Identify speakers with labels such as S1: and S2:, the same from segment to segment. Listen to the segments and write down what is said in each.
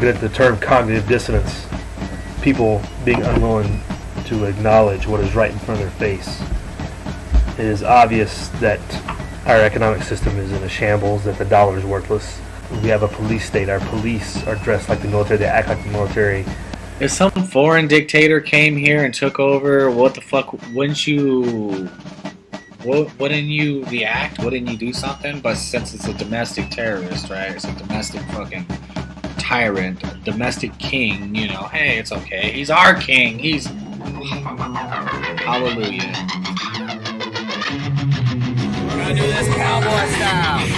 S1: Looking at the term cognitive dissonance, people being unwilling to acknowledge what is right in front of their face. It is obvious that our economic system is in a shambles, that the dollar is worthless. We have a police state. Our police are dressed like the military. They act like the military.
S2: If some foreign dictator came here and took over, what the fuck, wouldn't you react? Wouldn't you do something? But since it's a domestic terrorist, right? It's a domestic fucking tyrant, a domestic king, you know, hey, it's okay. He's our king. He's... Hallelujah.
S3: We're gonna do this cowboy style.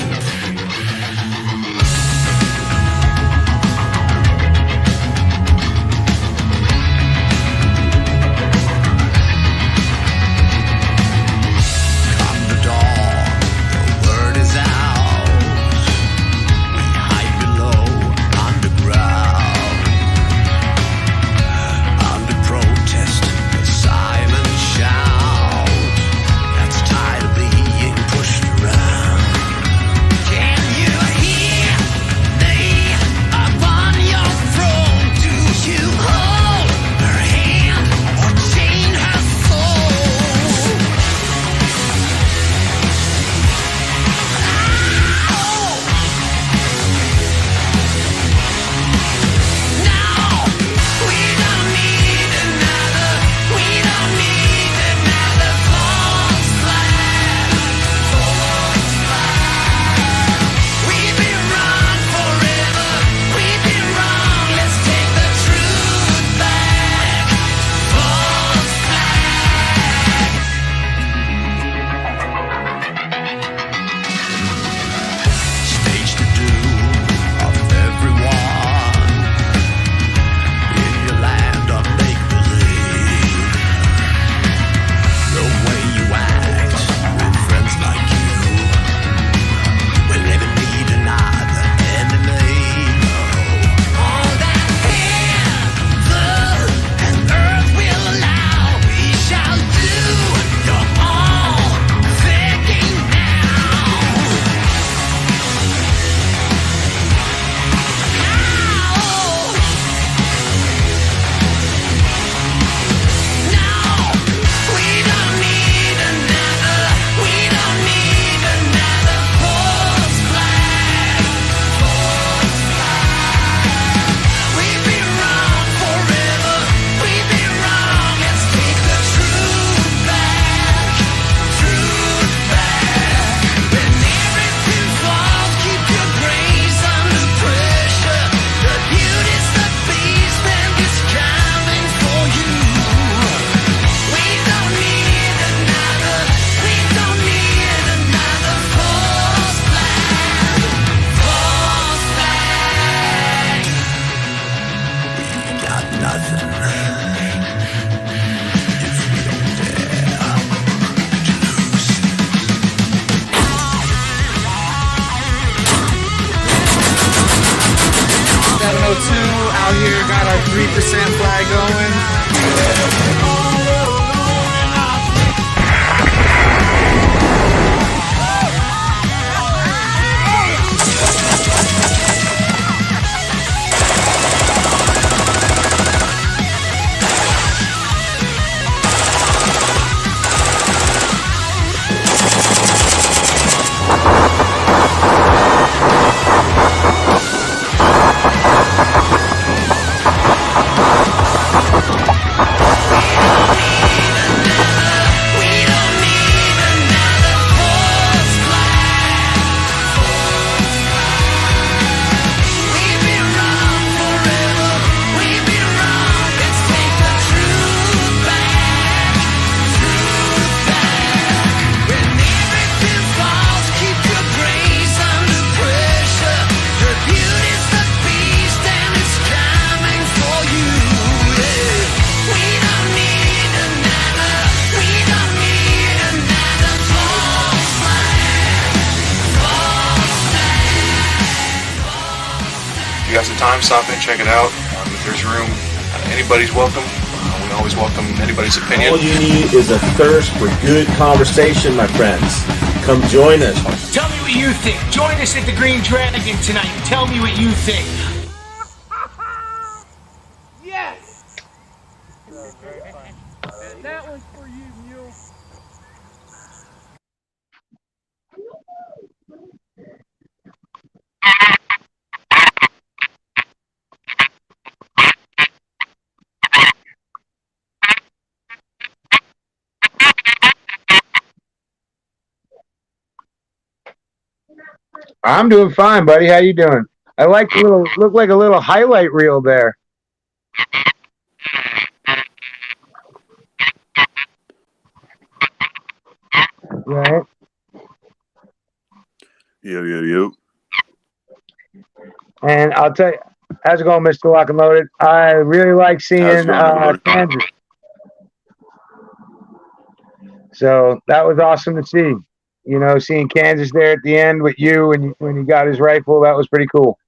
S4: Out here, got our 3% flag going.
S5: you got some time, stop in, check it out. If there's room, anybody's welcome. We always welcome anybody's opinion.
S6: All you need is a thirst for good conversation, my friends. Come join us.
S7: Tell me what you think. Join us at the Green Dragon tonight. Tell me what you think. I'm doing fine, buddy. How you doing? I like the little look like a little highlight reel there. Right.
S8: Yo.
S7: And I'll tell you, how's it going, Mr. Lock and Loaded? I really like seeing
S8: How's it going, everybody?
S7: Kansas. So that was awesome to see. You know, seeing Kansas there at the end with you when he got his rifle, that was pretty cool.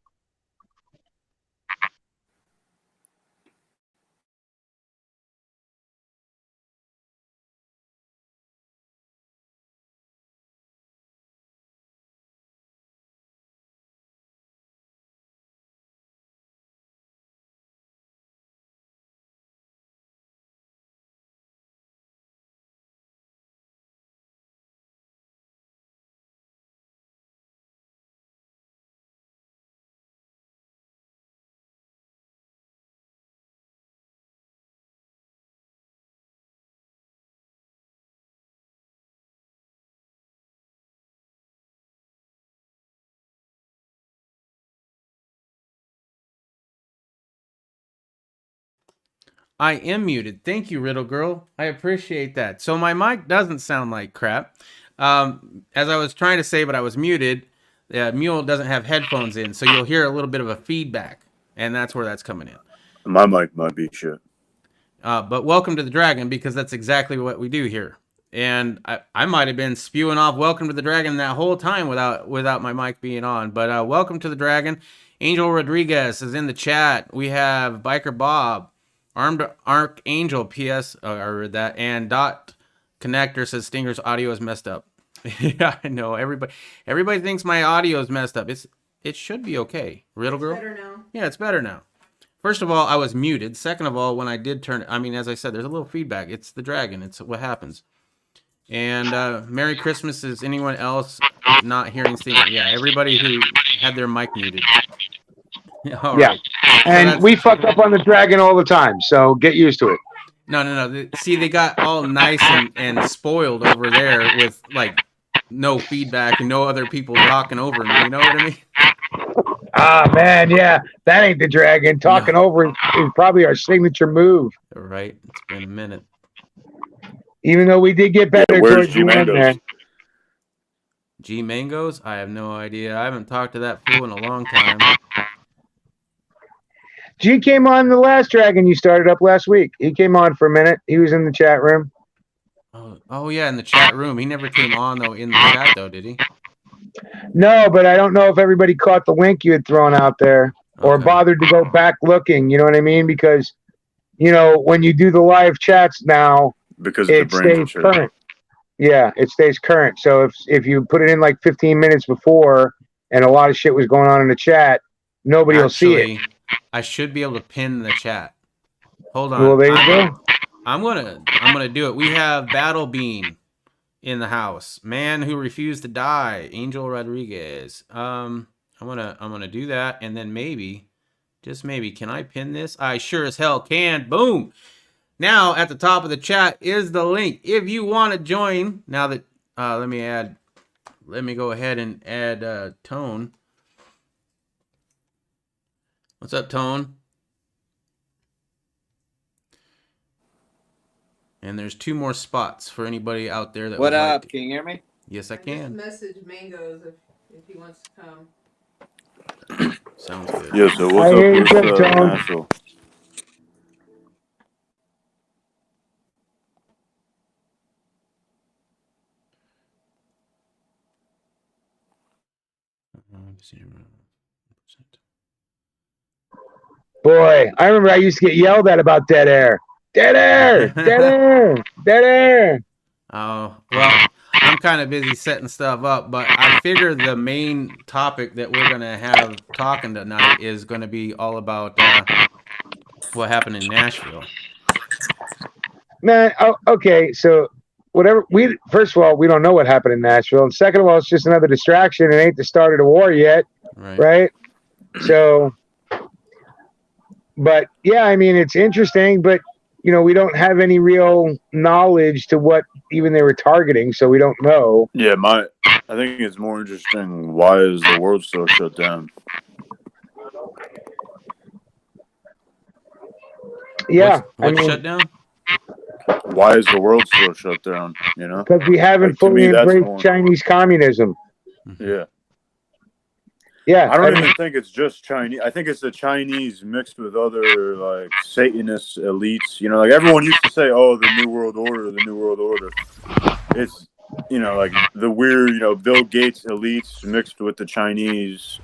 S9: I am muted. Thank you, Riddle Girl. I appreciate that. So my mic doesn't sound like crap. As I was trying to say, but I was muted. Mule doesn't have headphones in, so you'll hear a little bit of a feedback, and that's where that's coming in.
S8: My mic might be shit.
S9: But welcome to the Dragon, because that's exactly what we do here. And I might have been spewing off "Welcome to the Dragon" that whole time without my mic being on. But welcome to the Dragon. Angel Rodriguez is in the chat. We have Biker Bob. Armed Archangel PS or that, and Dot Connector says Stinger's audio is messed up. Yeah, I know. Everybody thinks my audio is messed up. It should be okay. Riddle Girl?
S10: It's better now.
S9: Yeah, it's better now. First of all, I was muted. Second of all, when I did turn, I mean, as I said, there's a little feedback. It's the Dragon. It's what happens. And Merry Christmas. Is anyone else not hearing Stinger? Yeah, everybody who had their mic muted. All
S7: Yeah.
S9: right.
S7: And
S9: So
S7: we fuck up on the Dragon all the time, so get used to it.
S9: No. See, they got all nice and spoiled over there with like no feedback and no other people talking over me. You know what I mean?
S7: Ah, man, yeah. That ain't the Dragon. Talking over is probably our signature move.
S9: Right. It's been a minute.
S7: Even though we did get better
S8: where's
S7: towards the end
S8: G-Mangoes?
S7: there.
S9: G Mangoes? I have no idea. I haven't talked to that fool in a long time.
S7: G came on the last Dragon you started up last week. He came on for a minute. He was in the chat room.
S9: Oh yeah, in the chat room. He never came on though in the chat though, did he?
S7: No, but I don't know if everybody caught the link you had thrown out there or
S9: Okay.
S7: bothered to go back looking. You know what I mean? Because, you know, when you do the live chats now,
S8: Because
S7: it
S8: of the brain
S7: stays current. Yeah, it stays current. So if you put it in like 15 minutes before and a lot of shit was going on in the chat, nobody will see it.
S9: Actually, I should be able to pin the chat. Hold on.
S7: Well, there you go.
S9: I'm gonna do it. We have Battle Bean in the house. Man who refused to die. Angel Rodriguez. I'm gonna do that, and then maybe, just maybe, can I pin this? I sure as hell can. Boom. Now at the top of the chat is the link. If you want to join, now that let me go ahead and add Tone. What's up, Tone? And there's 2 more spots for anybody out there that
S3: What
S9: would
S3: up?
S9: like.
S3: Can you hear me?
S9: Yes, I can.
S10: Just message Mangoes if he wants to come.
S9: Sounds good.
S8: Yeah, so
S7: I
S8: what's
S7: hear you,
S8: up with
S7: Tone.
S8: Nashville?
S7: Boy, I remember I used to get yelled at about dead air. Dead air! Dead air! Dead air!
S9: Oh, well, I'm kind of busy setting stuff up, but I figure the main topic that we're going to have talking tonight is going to be all about what happened in Nashville.
S7: Man, okay, so whatever first of all, we don't know what happened in Nashville. And second of all, it's just another distraction. It ain't the start of the war yet. Right? So but yeah, I mean it's interesting, but we don't have any real knowledge to what even they were targeting, so we don't know.
S8: Yeah, I think it's more interesting. Why is the world so shut down?
S7: Yeah,
S9: What's shut down?
S8: Why is the world still shut down? You know,
S7: because we haven't
S8: Like, to
S7: fully
S8: me, that's
S7: embraced
S8: more-
S7: Chinese communism.
S8: Yeah,
S7: Yeah,
S8: I don't
S7: mean,
S8: even think it's just Chinese. I think it's the Chinese mixed with other like Satanist elites. You know, like everyone used to say, "Oh, the New World Order, the New World Order." It's like the weird, Bill Gates elites mixed with the Chinese,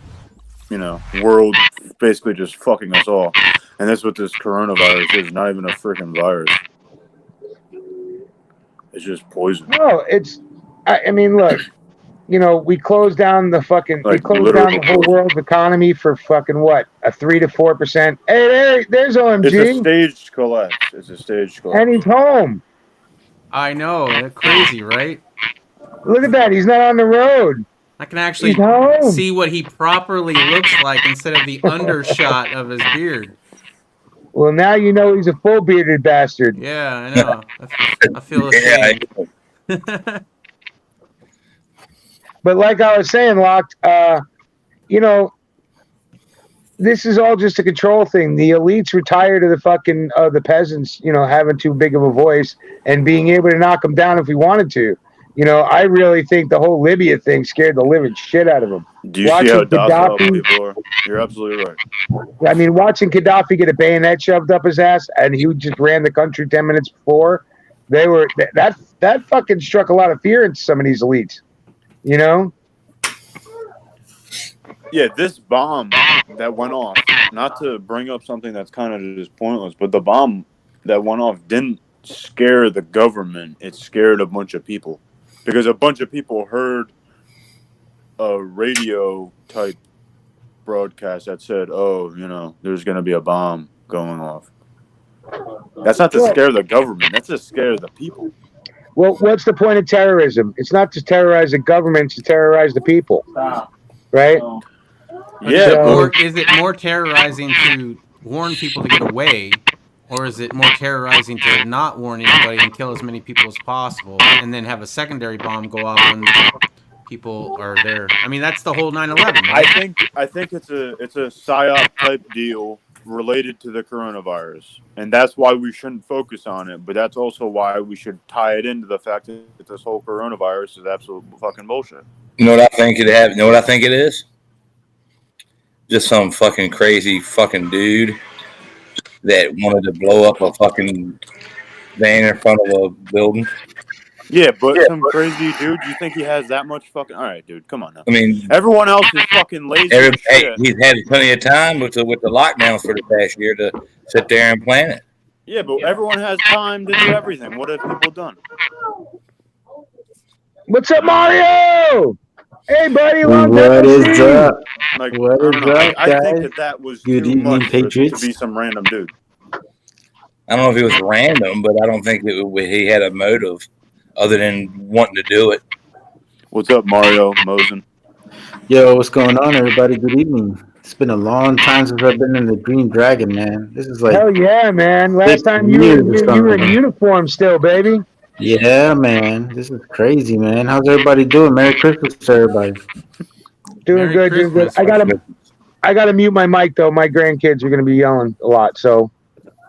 S8: world, basically just fucking us all. And that's what this coronavirus is. Not even a freaking virus. It's just poison.
S7: no, I mean, look, we closed down the fucking, we
S8: Like,
S7: closed down the
S8: literal
S7: whole
S8: poison.
S7: world's economy for fucking what? A 3 to 4%. Hey, there's
S8: It's a
S7: OMG,
S8: staged collapse. It's a staged collapse.
S7: and he's home.
S9: I know, that's crazy, right?
S7: Look at that, he's not on the road.
S9: I can actually
S7: He's home.
S9: see what he properly looks like instead of the undershot of his beard.
S7: Well, now you know he's a full bearded bastard.
S9: Yeah, I know. I feel ashamed.
S7: But like I was saying, Locked, this is all just a control thing. The elites were tired of the peasants, having too big of a voice and being able to knock them down if we wanted to. I really think the whole Libya thing scared the living shit out of them.
S8: Do you see how docile people are? You're absolutely right.
S7: I mean, watching Gaddafi get a bayonet shoved up his ass, and he just ran the country 10 minutes before. That fucking struck a lot of fear into some of these elites.
S8: Yeah, this bomb that went off, not to bring up something that's kind of just pointless, but the bomb that went off didn't scare the government. It scared a bunch of people. Because a bunch of people heard a radio type broadcast that said, "Oh, there's going to be a bomb going off." That's not to scare the government. That's to scare the people.
S7: Well, what's the point of terrorism? It's not to terrorize the government, it's to terrorize the people. Right?
S8: Yeah.
S9: Or is it more terrorizing to warn people to get away? Or is it more terrorizing to not warn anybody and kill as many people as possible and then have a secondary bomb go off when people are there? I mean, that's the whole 9/11, right?
S8: I think it's a psyop type deal related to the coronavirus, and that's why we shouldn't focus on it. But that's also why we should tie it into the fact that this whole coronavirus is absolute fucking bullshit.
S11: You know what I think You know what I think it is? Just some fucking crazy fucking dude that wanted to blow up a fucking van in front of a building.
S8: Yeah, but some crazy dude. You think he has that much fucking? All right, dude, come on now.
S11: I mean,
S8: everyone else is fucking lazy. as shit.
S11: He's had plenty of time with the lockdowns for the past year to sit there and plan it.
S8: Yeah, but everyone has time to do everything. What have people done?
S7: What's up, Mario? Hey, buddy. Long time
S12: What
S7: no
S12: is
S7: see.
S12: up?
S8: Like,
S12: What is up,
S8: I think
S12: guys?
S8: that was
S12: Good
S8: too
S12: evening,
S8: much to
S12: Patriots.
S8: be some random dude.
S11: I don't know if it was random, but I don't think he had a motive other than wanting to do it.
S8: What's up, Mario Mosen?
S12: Yo, what's going on, everybody? Good evening. It's been a long time since I've been in the Green Dragon, man. This is like,
S7: Hell yeah, man. Last
S12: 6
S7: time you
S12: years or
S7: were in
S12: something.
S7: uniform still, baby.
S12: Yeah, man. This is crazy, man. How's everybody doing? Merry Christmas to everybody.
S7: Doing
S9: Merry
S7: good, doing good.
S9: Christmas.
S7: I gotta mute my mic though. My grandkids are gonna be yelling a lot, so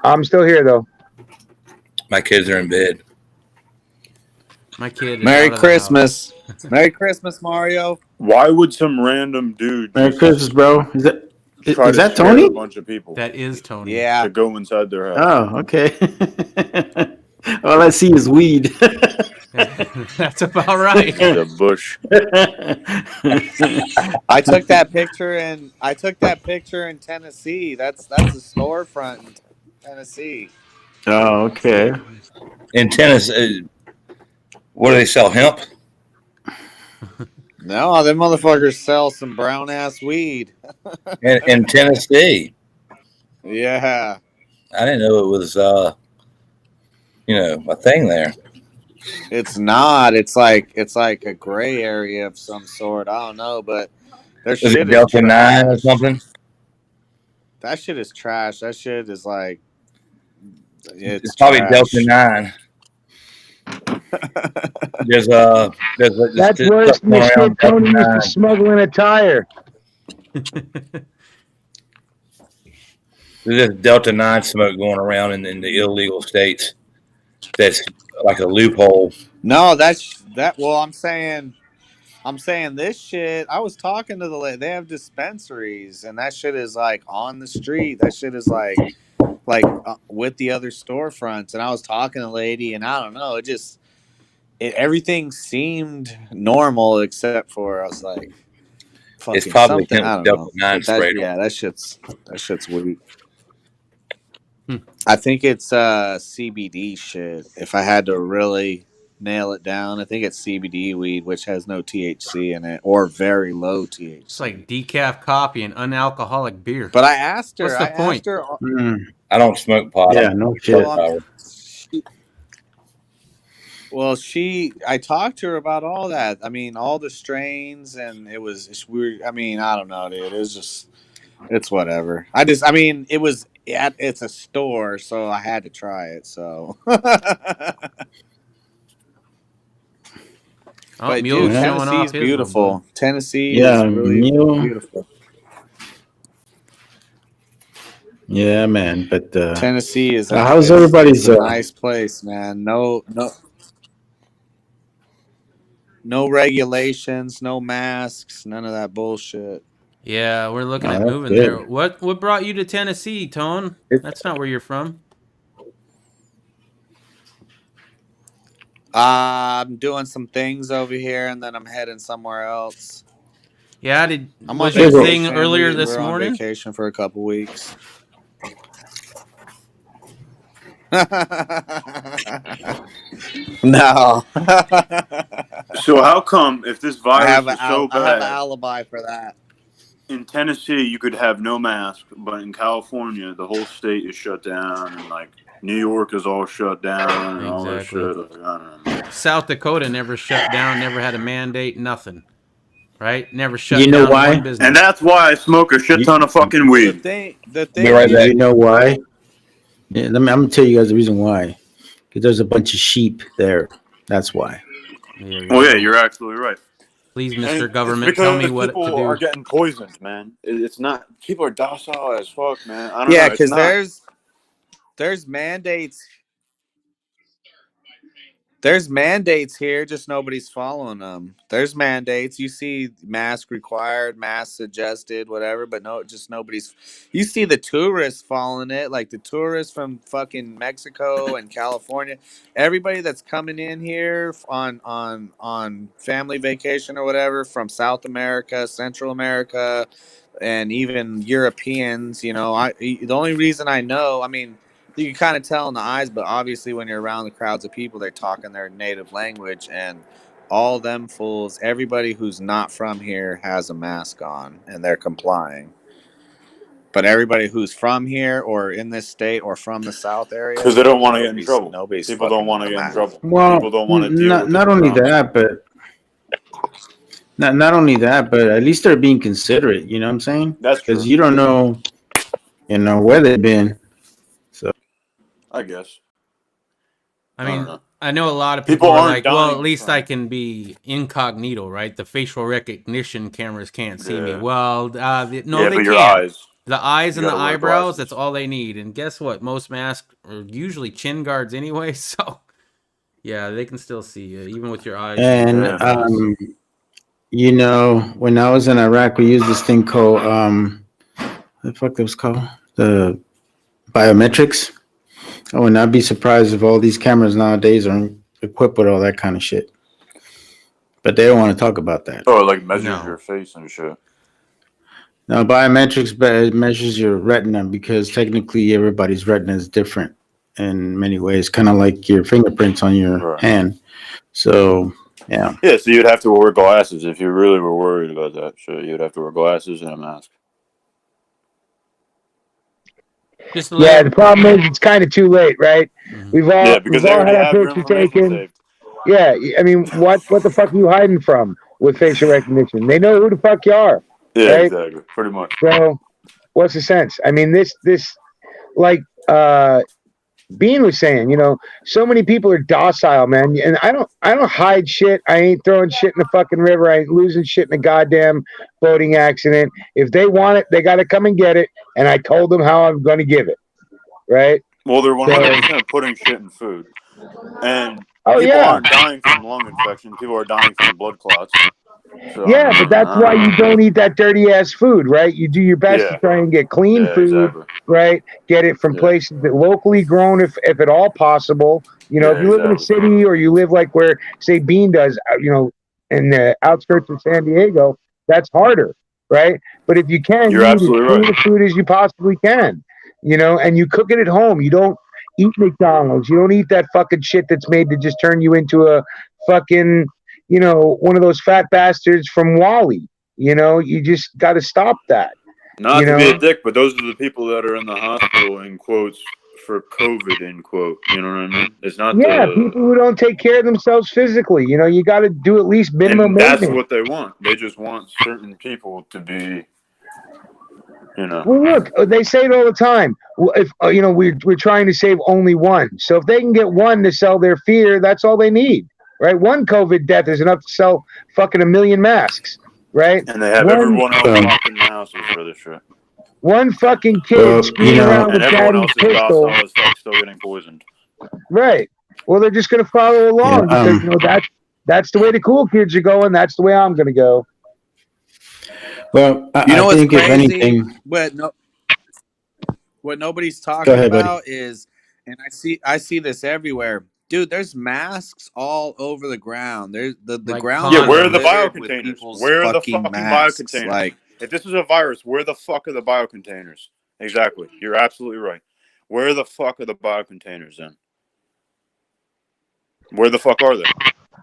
S7: I'm still here though.
S11: My kids are in bed.
S9: My kid is
S4: Merry
S9: out of the
S4: Christmas. Merry Christmas, Mario.
S8: Why would some random dude
S12: Merry Christmas, bro. Is
S8: try to
S12: that
S8: scare
S12: Tony?
S8: a bunch of people
S9: house. That is Tony.
S4: Yeah.
S8: to go inside their house?
S12: Oh, okay. All I see is weed.
S9: That's about right.
S8: The bush.
S4: I took that picture in Tennessee. That's a storefront in Tennessee.
S12: Oh, okay.
S11: In Tennessee, what do they sell? Hemp?
S4: No, them motherfuckers sell some brown ass weed.
S11: In Tennessee.
S4: Yeah.
S11: I didn't know it was, a thing there.
S4: It's not. It's like a gray area of some sort. I don't know, but their
S11: Is
S4: shit
S11: it
S4: is
S11: Delta 9 or
S4: trash.
S11: something?
S4: That shit is trash. That shit is like
S11: It's probably Delta 9. There's
S7: That's worse than the shit Tony used to smuggle in a tire.
S11: There's this Delta 9 smoke going around in the illegal states. That's like a loophole.
S4: No, that's that. Well, I'm saying this shit. I was talking to the lady. They have dispensaries, and that shit is like on the street. That shit is like with the other storefronts. And I was talking to the lady, and I don't know. Everything seemed normal except for I was like,
S11: it's probably
S4: something. I don't
S11: Delta
S4: know.
S11: 9 sprayed.
S4: Yeah, that shit's weak. I think it's CBD shit. If I had to really nail it down, I think it's CBD weed, which has no THC in it or very low THC.
S9: It's like decaf coffee and unalcoholic beer.
S4: But I asked her.
S9: What's the point?
S11: I don't smoke pot.
S12: Yeah, no shit.
S4: I talked to her about all that. I mean, all the strains, and it was weird. I mean, I don't know, dude. It was just, it's whatever. It's a store, so I had to try it. So, but dude, Tennessee's beautiful. Tennessee is really beautiful.
S12: Yeah, man. But
S4: Tennessee is
S12: how's everybody's
S4: a nice place, man. No regulations, no masks, none of that bullshit.
S9: Yeah, we're looking at moving there. What brought you to Tennessee, Tone? That's not where you're from.
S4: I'm doing some things over here, and then I'm heading somewhere else.
S9: Yeah, was your thing earlier this
S4: We're
S9: morning?
S4: on vacation for a couple weeks. No.
S8: So how come if this virus is so
S4: I have an
S8: bad
S4: alibi for that.
S8: in Tennessee you could have no mask, but in California the whole state is shut down, and like New York is all shut down and all that shit? Like, I don't know.
S9: South Dakota never shut down, never had a mandate, nothing. Right? Never shut down.
S12: You know why?
S9: one business.
S8: And that's why I smoke a shit ton of fucking weed.
S4: The thing
S12: you know why? Yeah, I'm gonna tell you guys the reason why. Because there's a bunch of sheep there. That's why.
S8: Oh yeah, you're absolutely right.
S9: Please,
S8: And
S9: Mr.
S8: it's
S9: Government, tell me
S8: because
S9: what to
S8: people
S9: do.
S8: are getting poisoned, man. It's not. People are docile as fuck, man. I don't
S4: Yeah,
S8: know.
S4: because there's mandates. There's mandates here, just nobody's following them. There's mandates. You see mask required, mask suggested, whatever, but nobody's. You see the tourists following it, like the tourists from fucking Mexico and California. Everybody that's coming in here on family vacation or whatever from South America, Central America, and even Europeans. You know, the only reason I know, I mean, you can kind of tell in the eyes, but obviously when you're around the crowds of people, they're talking their native language, and all them fools, everybody who's not from here has a mask on, and they're complying. But everybody who's from here or in this state or from the South area,
S8: because they don't want to get in trouble.
S4: Nobody's
S8: People don't want to get in trouble.
S12: Well,
S8: People don't want to deal with
S12: not only that, but not only that, but at least they're being considerate. You know what I'm saying?
S8: That's
S12: because you don't know, where they've been. So,
S8: I guess.
S9: I mean, I know a lot of people are like, well, at least I can be incognito, right? The facial recognition cameras can't see me. Well, no, they
S8: but your
S9: can't.
S8: eyes.
S9: The eyes and the
S8: gotta wear
S9: eyebrows,
S8: glasses.
S9: that's all they need. And guess what? Most masks are usually chin guards anyway, so yeah, they can still see you, even with your eyes.
S12: and when I was in Iraq, we used this thing called what the fuck that was called? The biometrics. I would not be surprised if all these cameras nowadays are equipped with all that kind of shit. But they don't want to talk about that.
S8: Oh, like measures your face and shit.
S12: Now, biometrics measures your retina because technically everybody's retina is different in many ways, kind of like your fingerprints on your hand. So, yeah.
S8: Yeah, so you'd have to wear glasses if you really were worried about that shit. You'd have to wear glasses and a mask.
S7: Yeah, the problem is it's kind of too late, right? We've all
S8: because
S7: we've
S8: they
S7: all had
S8: already
S7: our
S8: have your
S7: picture
S8: information
S7: taken.
S8: saved.
S7: Yeah, I mean, what the fuck are you hiding from with facial recognition? They know who the fuck you are.
S8: Yeah,
S7: right?
S8: exactly. Pretty much.
S7: So, what's the sense? I mean, this like Bean was saying, you know, so many people are docile, man, and I don't hide shit. I ain't throwing shit in the fucking river. I ain't losing shit in a goddamn boating accident. If they want it, they got to come and get it, and I told them how I'm going to give it, right?
S8: Well, they're 100% putting shit in food, and
S7: Oh,
S8: people
S7: yeah.
S8: aren't dying from lung infection. People are dying from blood clots. So,
S7: Yeah, but that's why you don't eat that dirty ass food, right? You do your best to
S8: Yeah.
S7: try and get clean
S8: Yeah,
S7: food,
S8: exactly.
S7: right? Get it from places that locally grown, if at all possible. You know,
S8: Yeah,
S7: if you live in a city or you live like where, say, Bean does, you know, in the outskirts of San Diego, that's harder, right? But if you can,
S8: You're
S7: you eat as
S8: absolutely
S7: clean
S8: right.
S7: the food as you possibly can, you know, and you cook it at home. You don't eat McDonald's. You don't eat that fucking shit that's made to just turn you into a fucking, you know, one of those fat bastards from Wall-E. You know, you just got to stop that.
S8: Not
S7: you
S8: to
S7: know?
S8: be a dick, but those are the people that are in the hospital, in quotes, for COVID, in quote. You know what I mean? It's not
S7: Yeah, people who don't take care of themselves physically. You know, you got to do at least minimum
S8: and that's
S7: maintenance.
S8: what they want. They just want certain people to be, you know.
S7: Well, look, they say it all the time. If you know, we're trying to save only one. So if they can get one to sell their fear, that's all they need, right? One COVID death is enough to sell fucking 1 million masks, right?
S8: And they have everyone else locked in the houses for this shit.
S7: One fucking kid
S12: Well,
S7: screwing
S12: you know-
S7: around with
S8: And everyone else
S7: daddy's
S8: is
S7: pistol.
S8: docile as fuck, still getting poisoned.
S7: Right. Well, they're just going to follow along
S12: Yeah,
S7: because you know that's the way the cool kids are going. That's the way I'm going to go.
S12: Well,
S4: You know
S12: I
S4: what's
S12: think if
S4: crazy?
S12: anything,
S4: What nobody's
S12: Go
S4: talking
S12: ahead, buddy.
S4: about is, and I see this everywhere, dude. There's masks all over the ground. There's the
S9: Like
S4: ground.
S8: Yeah, where are the
S4: littered with
S8: biocontainers?
S4: people's
S8: Where are the
S4: fucking
S8: fucking
S4: masks.
S8: biocontainers?
S4: Like,
S8: if this is a virus, where the fuck are the biocontainers? Exactly. You're absolutely right. Where the fuck are the biocontainers then? Where the fuck are they?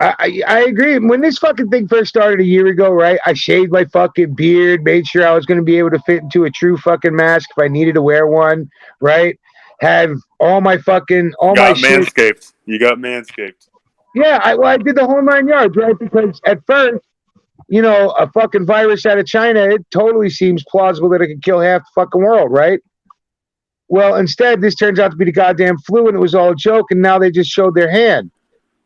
S7: I agree. When this fucking thing first started a year ago, right? I shaved my fucking beard, made sure I was going to be able to fit into a true fucking mask if I needed to wear one, right? Have all my shit.
S8: Manscaped. You got Manscaped.
S7: Yeah, I did the whole 9 yards, right? Because at first, you know, a fucking virus out of China, it totally seems plausible that it could kill half the fucking world, right? Well, instead, this turns out to be the goddamn flu, and it was all a joke, and now they just showed their hand.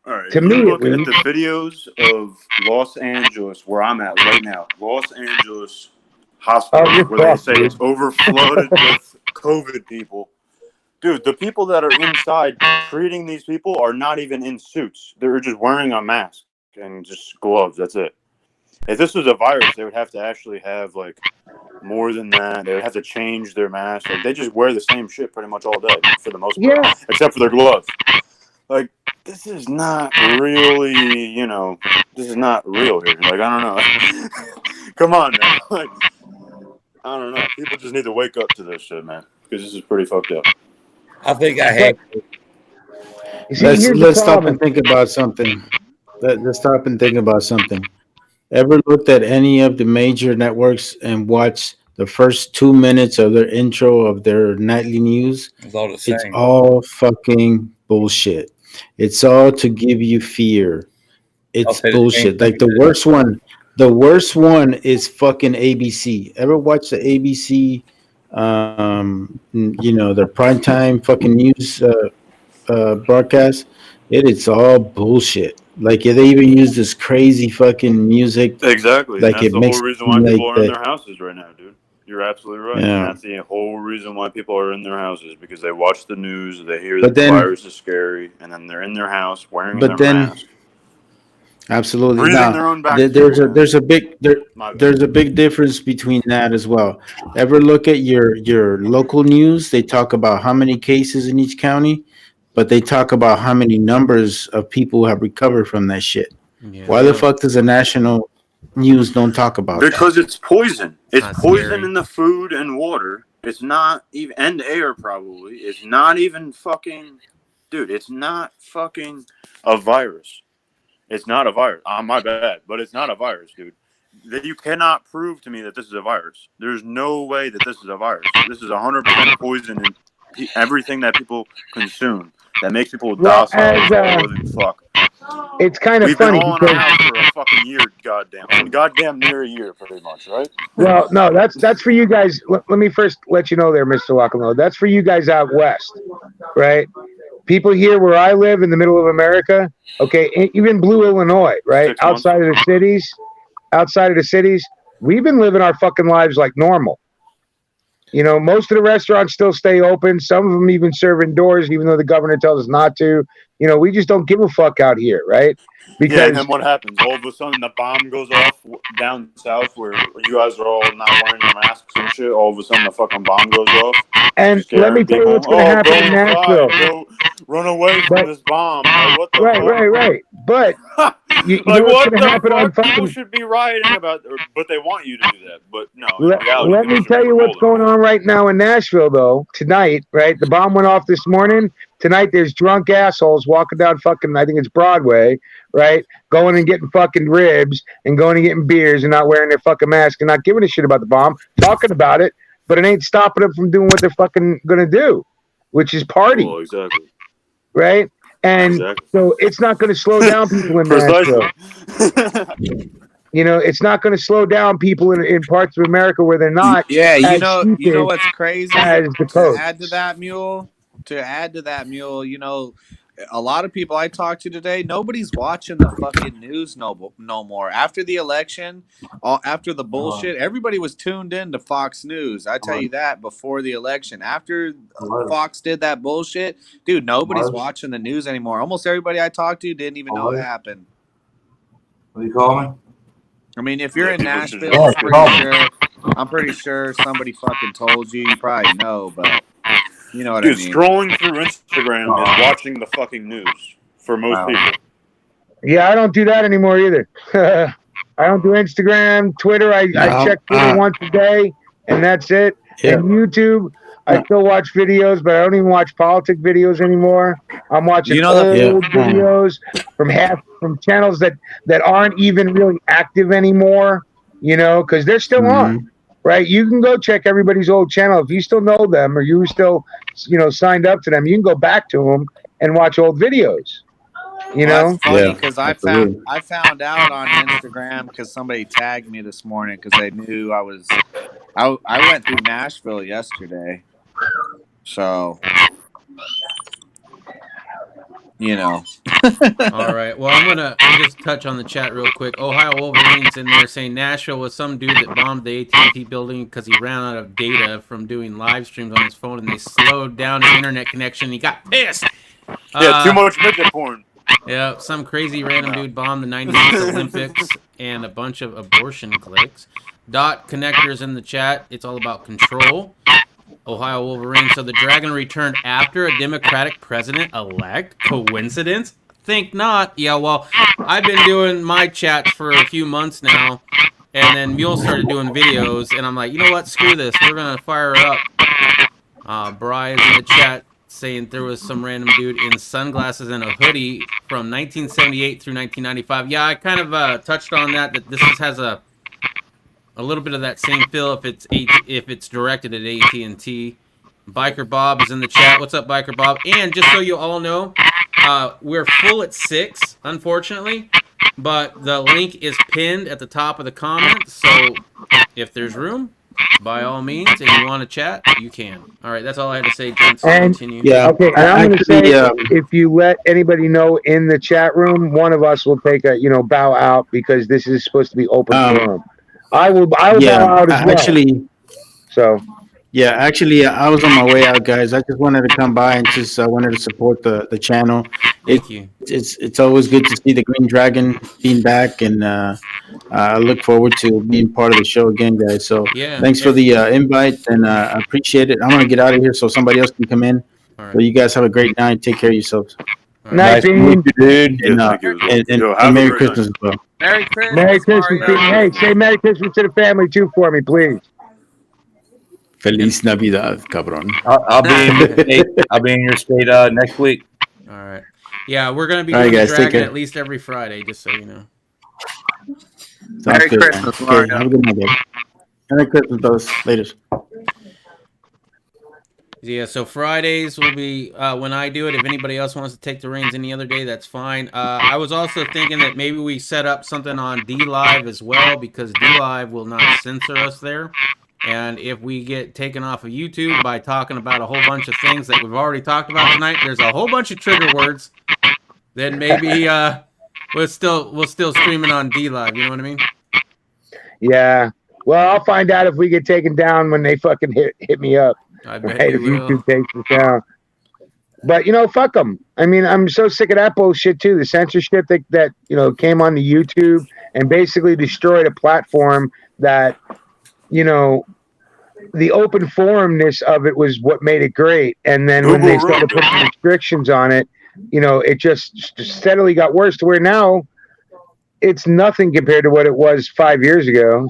S8: All right.
S7: To
S8: if
S7: me,
S8: you look
S7: at
S8: at
S7: least.
S8: the videos of Los Angeles, where I'm at right now, Los Angeles hospitals,
S7: you're
S8: where they
S7: fucked,
S8: say
S7: dude.
S8: it's overflooded with COVID people. Dude, the people that are inside treating these people are not even in suits. They're just wearing a mask and just gloves. That's it. If this was a virus, they would have to actually have, like, more than that. They would have to change their mask. Like, they just wear the same shit pretty much all day, for the most part,
S7: Yeah.
S8: except for their gloves. Like, this is not really, you know, this is not real here. Like, I don't know. Come on, man. Like, I don't know. People just need to wake up to this shit, man, because this is pretty fucked up.
S11: I think I had.
S7: You see, here's the
S12: let's stop
S7: problem.
S12: and think about something. Let's stop and think about something. Ever looked at any of the major networks and watched the first 2 minutes of their intro of their nightly news?
S11: It's all the same.
S12: It's all fucking bullshit. It's all to give you fear. It's
S11: say the
S12: bullshit.
S11: same
S12: Like the worst one is fucking ABC. Ever watch the ABC you know, their primetime fucking news broadcast? It is all bullshit. Like they even use this crazy fucking music.
S8: Exactly.
S12: Like
S8: And that's
S12: it
S8: the
S12: makes
S8: whole reason why
S12: like
S8: people are in
S12: that.
S8: their houses right now, dude. You're absolutely right.
S12: Yeah.
S8: And that's the whole reason why people are in their houses, because they watch the news, they hear
S12: But
S8: that the
S12: then-
S8: virus is scary, and then they're in their house wearing
S12: But
S8: their
S12: then-
S8: mask.
S12: Absolutely.
S8: Breathing
S12: Now,
S8: their own
S12: there's a
S8: My bad.
S12: there's a big difference between that as well. Ever look at your local news? They talk about how many cases in each county, but they talk about how many numbers of people who have recovered from that shit.
S9: Yeah.
S12: Why the fuck does the national news don't talk about that?
S8: Because it's poison. It's
S9: Not
S8: poison
S9: scary.
S8: in the food and water. It's not even, and air probably. It's not even fucking, dude, it's not fucking a virus. It's not a virus. My bad, but it's not a virus, dude. That you cannot prove to me that this is a virus. There's no way that this is a virus. This is 100% poison in everything that people consume that makes people
S7: Well,
S8: docile
S7: as,
S8: as a living fuck.
S7: It's kind of
S8: We've
S7: funny
S8: been all in our
S7: because,
S8: house for a fucking year, goddamn near a year, pretty much, right?
S7: well, no, that's for you guys. Let me first let you know there, Mr. Lockenlow. That's for you guys out west, right? People here where I live in the middle of America, okay, even Blue Illinois, right?
S8: 6 months.
S7: Outside of the cities, we've been living our fucking lives like normal. You know, most of the restaurants still stay open. Some of them even serve indoors, even though the governor tells us not to. You know, we just don't give a fuck out here, right? Because
S8: Yeah, and then what happens? All of a sudden, the bomb goes off down south where you guys are all not wearing your masks and shit. All of a sudden, the fucking bomb goes off.
S7: and let me tell you what's going to happen in Nashville.
S8: Go run away from this bomb. Like, what the
S7: Right. But you know
S8: like,
S7: what's
S8: what
S7: going to
S8: the
S7: happen on
S8: fuck? People
S7: fucking.
S8: should be rioting about, but they want you to do that. But no, in reality,
S7: Let me tell you what's going on right now in Nashville, though. Tonight, right? The bomb went off this morning. Tonight, there's drunk assholes walking down fucking, I think it's Broadway, right? Going and getting fucking ribs and going and getting beers and not wearing their fucking mask and not giving a shit about the bomb, talking about it, but it ain't stopping them from doing what they're fucking gonna do, which is party,
S8: Oh, exactly.
S7: right? And
S8: Exactly.
S7: so it's not going to slow down people in Nashville. You know, it's not going to slow down people in parts of America where they're not.
S4: Yeah,
S7: as
S4: you
S7: stupid
S4: know what's crazy?
S7: as the
S4: To
S7: coast.
S4: add to that mule, you know, a lot of people I talked to today, nobody's watching the fucking news no more. After the election, after the bullshit, everybody was tuned in to Fox News. I tell you that before the election. After Fox did that bullshit, dude, nobody's watching the news anymore. Almost everybody I talked to didn't even know it happened.
S11: What do you call me?
S4: I mean, if you're in
S11: people should
S4: Nashville,
S11: just-
S4: I'm pretty sure somebody fucking told you. You probably know, but you know what
S8: Dude,
S4: I mean.
S8: scrolling through Instagram is watching the fucking news for most people.
S7: Yeah, I don't do that anymore either. I don't do Instagram, Twitter. I check Twitter once a day, and that's it.
S12: Yeah.
S7: And YouTube, I still watch videos, but I don't even watch politic videos anymore. I'm watching old videos from channels that aren't even really active anymore. You know, because they're still on. Right, you can go check everybody's old channel if you still know them or you still, you know, signed up to them. You can go back to them and watch old videes. You know,
S4: that's funny because I found out on Instagram because somebody tagged me this morning because they knew I went through Nashville yesterday, so you know.
S9: All right. Well, I'm gonna just touch on the chat real quick. Ohio Wolverines in there saying Nashville was some dude that bombed the AT&T building because he ran out of data from doing live streams on his phone, and they slowed down his internet connection. He got pissed.
S8: Yeah, too much midget porn.
S9: Yeah, some crazy random dude bombed the '96 Olympics and a bunch of abortion cliques. Dot Connectors in the chat. It's all about control. Ohio Wolverine. So the Dragon returned after a Democratic president-elect. Coincidence? Think not. Yeah, well, I've been doing my chats for a few months now, and then Mule started doing videos, and I'm like, you know what? Screw this. We're going to fire her up. Brian's in the chat saying there was some random dude in sunglasses and a hoodie from 1978 through 1995. Yeah, I kind of touched on that this has a little bit of that same feel if it's directed at AT&T. Biker Bob is in the chat. What's up, Biker Bob? And just so you all know, we're full at 6, unfortunately, but the link is pinned at the top of the comment. So if there's room, by all means, and you want to chat, you can. All right, that's all I had to say, gents.
S7: And
S9: Continue.
S7: okay, and I'm going to say, if you let anybody know in the chat room, one of us will take a bow out because this is supposed to be open forum. I will bow out as well.
S12: Actually, I was on my way out, guys. I just wanted to come by and just wanted to support the channel.
S9: Thank you.
S12: It's always good to see the Green Dragon being back, and I look forward to being part of the show again, guys. So thanks for the invite, and I appreciate it. I'm gonna get out of here so somebody else can come in. So you guys have a great night. Take care of yourselves.
S7: Nice to meet you,
S12: dude. And Merry Christmas as well.
S4: Merry Christmas.
S7: Merry Christmas. Hey, say Merry Christmas to the family too for me, please.
S12: Feliz Navidad, cabrón.
S11: I'll be in your state. I'll be in your state next week.
S9: All right. Yeah, we're gonna be
S12: All right,
S9: doing
S12: guys,
S9: the
S12: take
S9: Dragon
S12: care.
S9: at least every Friday, just so you know.
S12: Sounds
S4: Merry
S12: good,
S4: Christmas,
S12: man. Okay,
S4: Mario.
S12: have a good night, guys. Merry Christmas, fellas. Later.
S9: Yeah, so Fridays will be when I do it. If anybody else wants to take the reins any other day, that's fine. I was also thinking that maybe we set up something on D Live as well, because D Live will not censor us there. And if we get taken off of YouTube by talking about a whole bunch of things that we've already talked about tonight, there's a whole bunch of trigger words. Then maybe we're still streaming on D Live. You know what I mean?
S7: Yeah. Well, I'll find out if we get taken down when they fucking hit me up.
S9: I bet
S7: Right,
S9: you
S7: if
S9: will.
S7: YouTube takes us down. But fuck them. I mean, I'm so sick of that bullshit too. The censorship that came on the YouTube and basically destroyed a platform that the open forumness of it was what made it great. And then when they started putting restrictions on it, it just steadily got worse to where now it's nothing compared to what it was 5 years ago,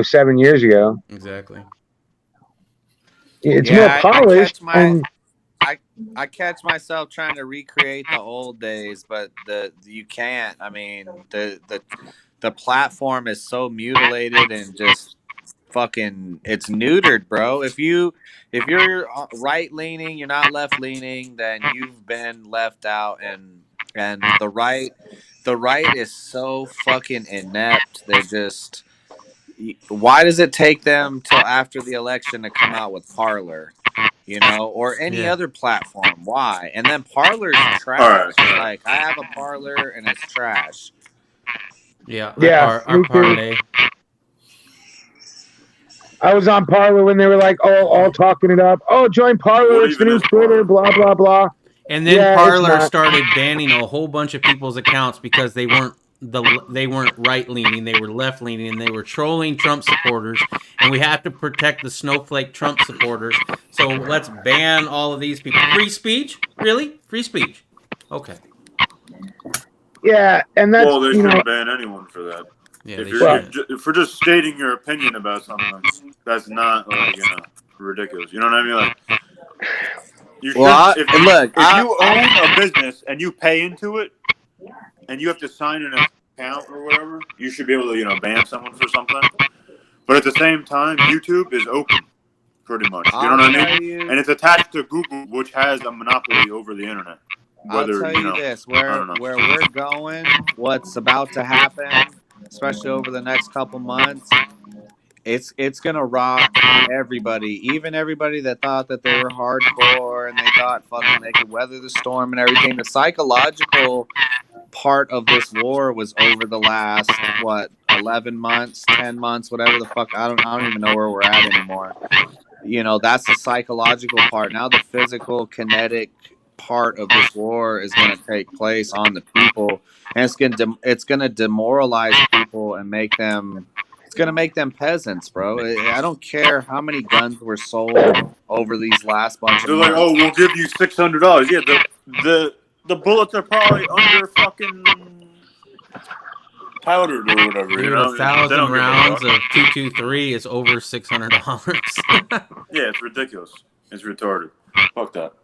S7: 7 years ago.
S9: Exactly.
S7: It's more polished.
S4: I catch myself trying to recreate the old days, but you can't. I mean, the platform is so mutilated and just fucking it's neutered, bro. If you're right leaning, you're not left leaning, then you've been left out, and the right is so fucking inept. They're just, why does it take them till after the election to come out with Parler, or any other platform? Why? And then Parler's trash. Like, I have a Parler and it's trash.
S9: Yeah.
S7: Our
S9: parlay.
S7: I was on Parler when they were like, all talking it up. Oh, join Parler. It's the new Twitter, blah, blah, blah.
S9: And then Parler started banning a whole bunch of people's accounts because they weren't right leaning, they were left leaning, and they were trolling Trump supporters. And we have to protect the snowflake Trump supporters. So let's ban all of these people. Free speech? Really? Free speech? Okay.
S7: Yeah, and that's
S8: they shouldn't ban anyone for that.
S9: Yeah,
S8: if you're just stating your opinion about something, that's not ridiculous. You know what I mean? Like, if you own a business and you pay into it, and you have to sign an account or whatever, you should be able to ban someone for something. But at the same time, YouTube is open, pretty much. You know what I mean? And it's attached to Google, which has a monopoly over the internet.
S4: I'll tell you this: where we're going, what's about to happen, especially over the next couple months, it's gonna rock everybody, even everybody that thought that they were hardcore and they thought fucking they could weather the storm and everything. The psychological part of this war was over the last 11 months, 10 months, whatever the fuck. I don't even know where we're at anymore. That's the psychological part. Now the physical, kinetic part of this war is going to take place on the people, and it's going to demoralize people and make them. It's going to make them peasants, bro. I don't care how many guns were sold over these last bunch of months.
S8: They're like, oh, we'll give you $600. Yeah, the bullets are probably under fucking powdered or whatever.
S9: Dude, 1,000 rounds of 223 is over $600.
S8: Yeah, it's ridiculous. It's retarded. Fuck that.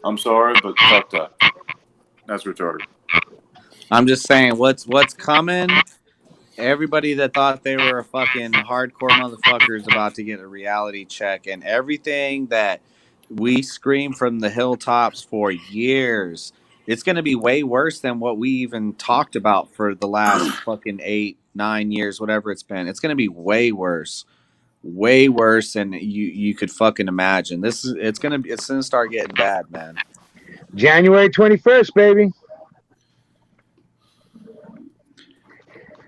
S8: I'm sorry, but fuck that. That's retarded.
S4: I'm just saying, what's coming? Everybody that thought they were a fucking hardcore motherfucker is about to get a reality check, and everything that we screamed from the hilltops for years, it's going to be way worse than what we even talked about for the last fucking 8-9 years, whatever it's been. It's going to be way worse than you could fucking imagine. It's going to start getting bad, man.
S7: January 21st, baby.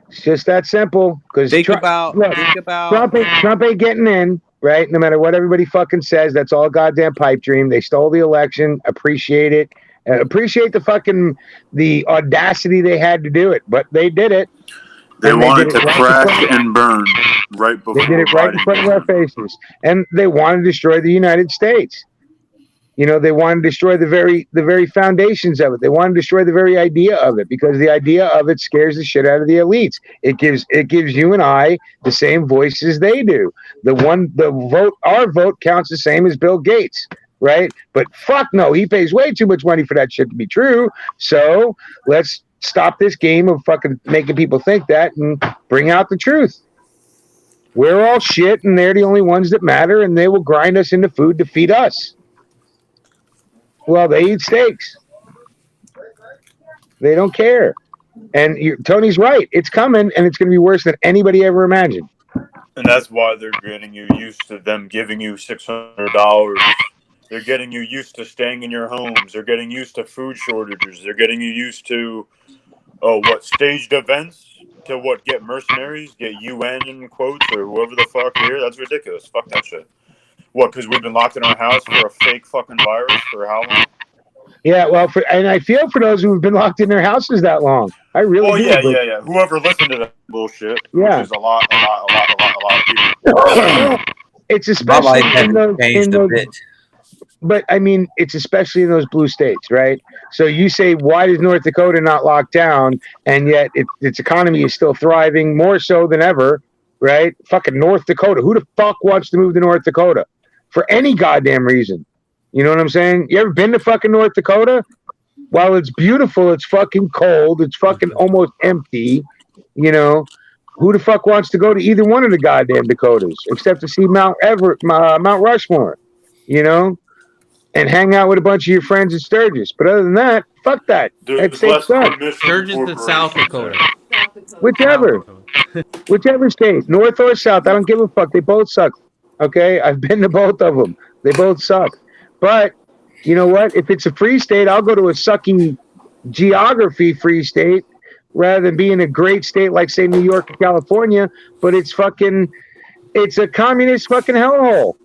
S7: It's just that simple. Because
S4: think about
S7: Trump ain't getting in, right? No matter what everybody fucking says, that's all a goddamn pipe dream. They stole the election. Appreciate it. Appreciate the audacity they had to do it, but they did it.
S8: They wanted to crash and burn right before.
S7: They did it right in front of our faces, and they wanted to destroy the United States. They wanted to destroy the very foundations of it. They wanted to destroy the very idea of it, because the idea of it scares the shit out of the elites. It gives you and I the same voice as they do. Our vote counts the same as Bill Gates, right? But fuck no, he pays way too much money for that shit to be true. So let's stop this game of fucking making people think that and bring out the truth. We're all shit, and they're the only ones that matter, and they will grind us into food to feed us. Well, they eat steaks. They don't care. And Tony's right. It's coming, and it's going to be worse than anybody ever imagined.
S8: And that's why they're getting you used to them giving you $600. They're getting you used to staying in your homes. They're getting used to food shortages. They're getting you used to, staged events to get mercenaries, get UN in quotes or whoever the fuck here. That's ridiculous. Fuck that shit. What, because we've been locked in our house for a fake fucking virus for how long?
S7: Yeah, well, and I feel for those who've been locked in their houses that long. I really do.
S8: Yeah. Whoever listened to that bullshit,
S7: Yeah.
S8: which is a lot of people.
S7: It's
S11: My life
S7: especially
S11: hasn't changed a bit.
S7: but I mean, it's especially in those blue states, right? So you say, why does North Dakota not lock down? And yet its economy is still thriving more so than ever, right? Fucking North Dakota. Who the fuck wants to move to North Dakota for any goddamn reason? You know what I'm saying? You ever been to fucking North Dakota? While it's beautiful, it's fucking cold. It's fucking almost empty. You know, who the fuck wants to go to either one of the goddamn Dakotas except to see Mount Rushmore, you know, and hang out with a bunch of your friends in Sturgis. But other than that, fuck that. That's
S9: Sturgis to South Dakota.
S7: Whichever state, North or South, I don't give a fuck. They both suck. Okay, I've been to both of them. They both suck. But you know what? If it's a free state, I'll go to a sucking geography free state rather than being a great state like, say, New York or California. But it's a communist fucking hellhole.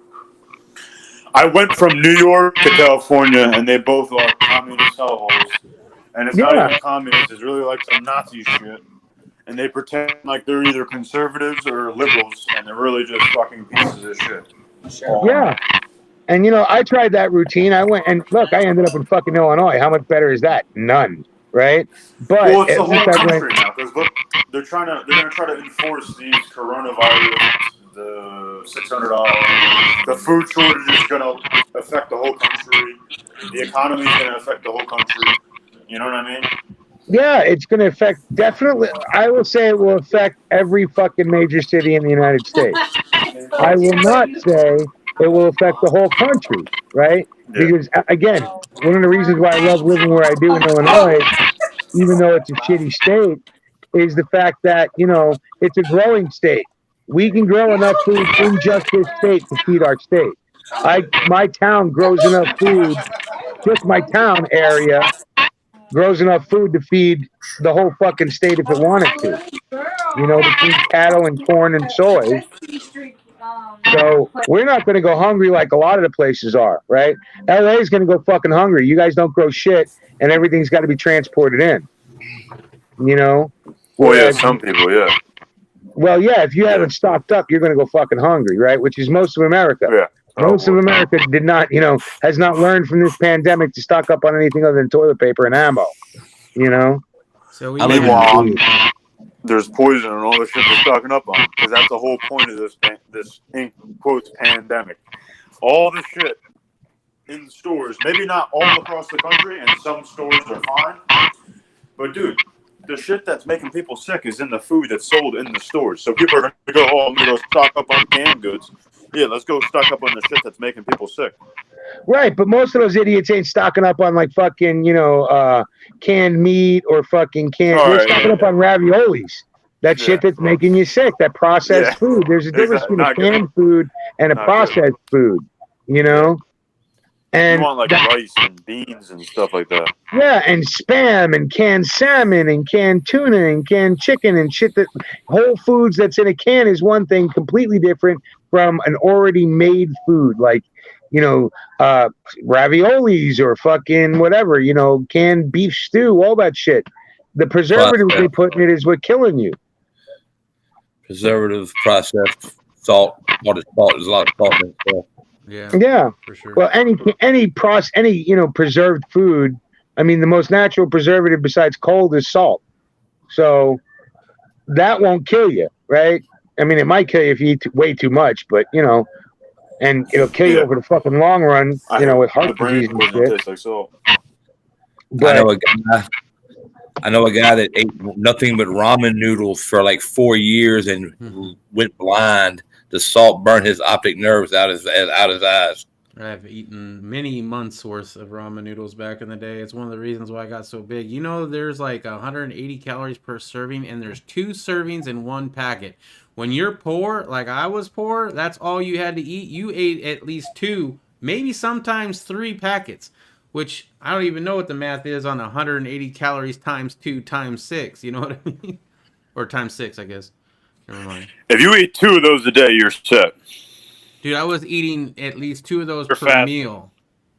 S8: I went from New York to California, and they both are communist hellholes. And it's not even communist. It's really like some Nazi shit. And they pretend like they're either conservatives or liberals, and they're really just fucking pieces of shit.
S7: Yeah. And, you know, I tried that routine. I went and look, I ended up in fucking Illinois. How much better is that? None. Right? But
S8: well, it's the
S7: at least
S8: whole
S7: I
S8: country
S7: went,
S8: now, because look, they're going to try to enforce these coronavirus, the $600, the food shortage is going to affect the whole country, the economy is going to affect the whole country. You know what I mean?
S7: yeah, it's going to affect, definitely, I will say it will affect every fucking major city in the United States. I will not say it will affect the whole country, right? Because, again, one of the reasons why I love living where I do in Illinois, even though it's a shitty state, is the fact that, you know, it's a growing state. We can grow enough food in just this state to feed our state. My town grows enough food, just my town area grows enough food to feed the whole fucking state if it wanted to. You know, between cattle and corn and soy. So we're not going to go hungry like a lot of the places are, right? LA is going to go fucking hungry. You guys don't grow shit, and everything's got to be transported in. You know?
S8: Well, yeah, some people, yeah.
S7: Well, yeah, if you haven't stocked up, you're going to go fucking hungry, right? Which is most of America.
S8: Yeah.
S7: Most of America did not, you know, has not learned from this pandemic to stock up on anything other than toilet paper and ammo. You know?
S9: So
S8: there's poison and all the shit they're stocking up on, because that's the whole point of this in quotes pandemic. All the shit in stores, maybe not all across the country, and some stores are fine, but dude, the shit that's making people sick is in the food that's sold in the stores. So people are going to go, I'm going to go stock up on canned goods. Yeah, let's go stock up on the shit that's making people sick.
S7: Right, but most of those idiots ain't stocking up on like fucking, you know, canned meat or fucking canned. They're stocking up on raviolis. That shit that's making you sick. That processed food. There's a difference between a canned food and a processed food. You know. And
S8: you want like rice and beans and stuff like that.
S7: Yeah, and Spam and canned salmon and canned tuna and canned chicken and shit. That Whole Foods that's in a can is one thing completely different from an already made food, like, you know, raviolis or fucking whatever, you know, canned beef stew, all that shit. The preservatives they put in it is what killing you.
S11: Preservative, processed, salt. There's a lot of salt in stuff.
S7: Yeah,
S9: for sure.
S7: Well, any you know, preserved food. I mean, the most natural preservative besides cold is salt. So that won't kill you, right? I mean, it might kill you if you eat way too much, but you know, and it'll kill you over the fucking long run. You know, with heart disease and shit.
S11: But I know a guy that ate nothing but ramen noodles for like 4 years and went blind. The salt burned his optic nerves out his eyes.
S9: I've eaten many months worth of ramen noodles back in the day. It's one of the reasons why I got so big. You know, there's like 180 calories per serving, and there's 2 servings in one packet, When you're poor, like I was poor, that's all you had to eat. You ate at least 2, maybe sometimes 3 packets, which I don't even know what the math is on 180 calories times 2 times 6. You know what I mean? Or times 6, I guess. Never mind.
S8: If you eat 2 of those a day, you're set.
S9: Dude, I was eating at least 2 of those
S8: You're
S9: per
S8: fat.
S9: meal,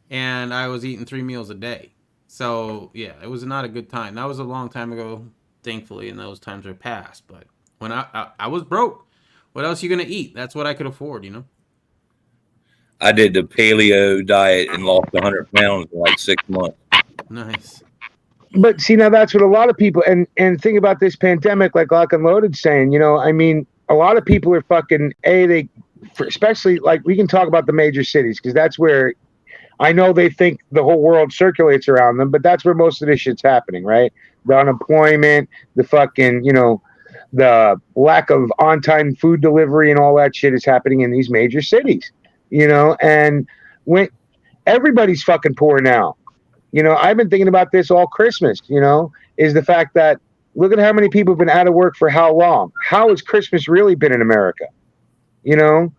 S9: and I was eating 3 meals a day. So yeah, it was not a good time. That was a long time ago, thankfully, and those times are past. But when I was broke, what else you gonna eat? That's what I could afford, you know.
S11: I did the paleo diet and lost 100 pounds in like 6 months.
S9: Nice.
S7: But see, now that's what a lot of people and think about this pandemic, like Lock and Loaded saying, you know, I mean, a lot of people are fucking especially like we can talk about the major cities because that's where I know they think the whole world circulates around them, but that's where most of this shit's happening, right? The unemployment, the fucking, you know, the lack of on-time food delivery and all that shit is happening in these major cities, you know, and when everybody's fucking poor now. You know, I've been thinking about this all Christmas, you know, is the fact that look at how many people have been out of work for how long. How has Christmas really been in America? You know,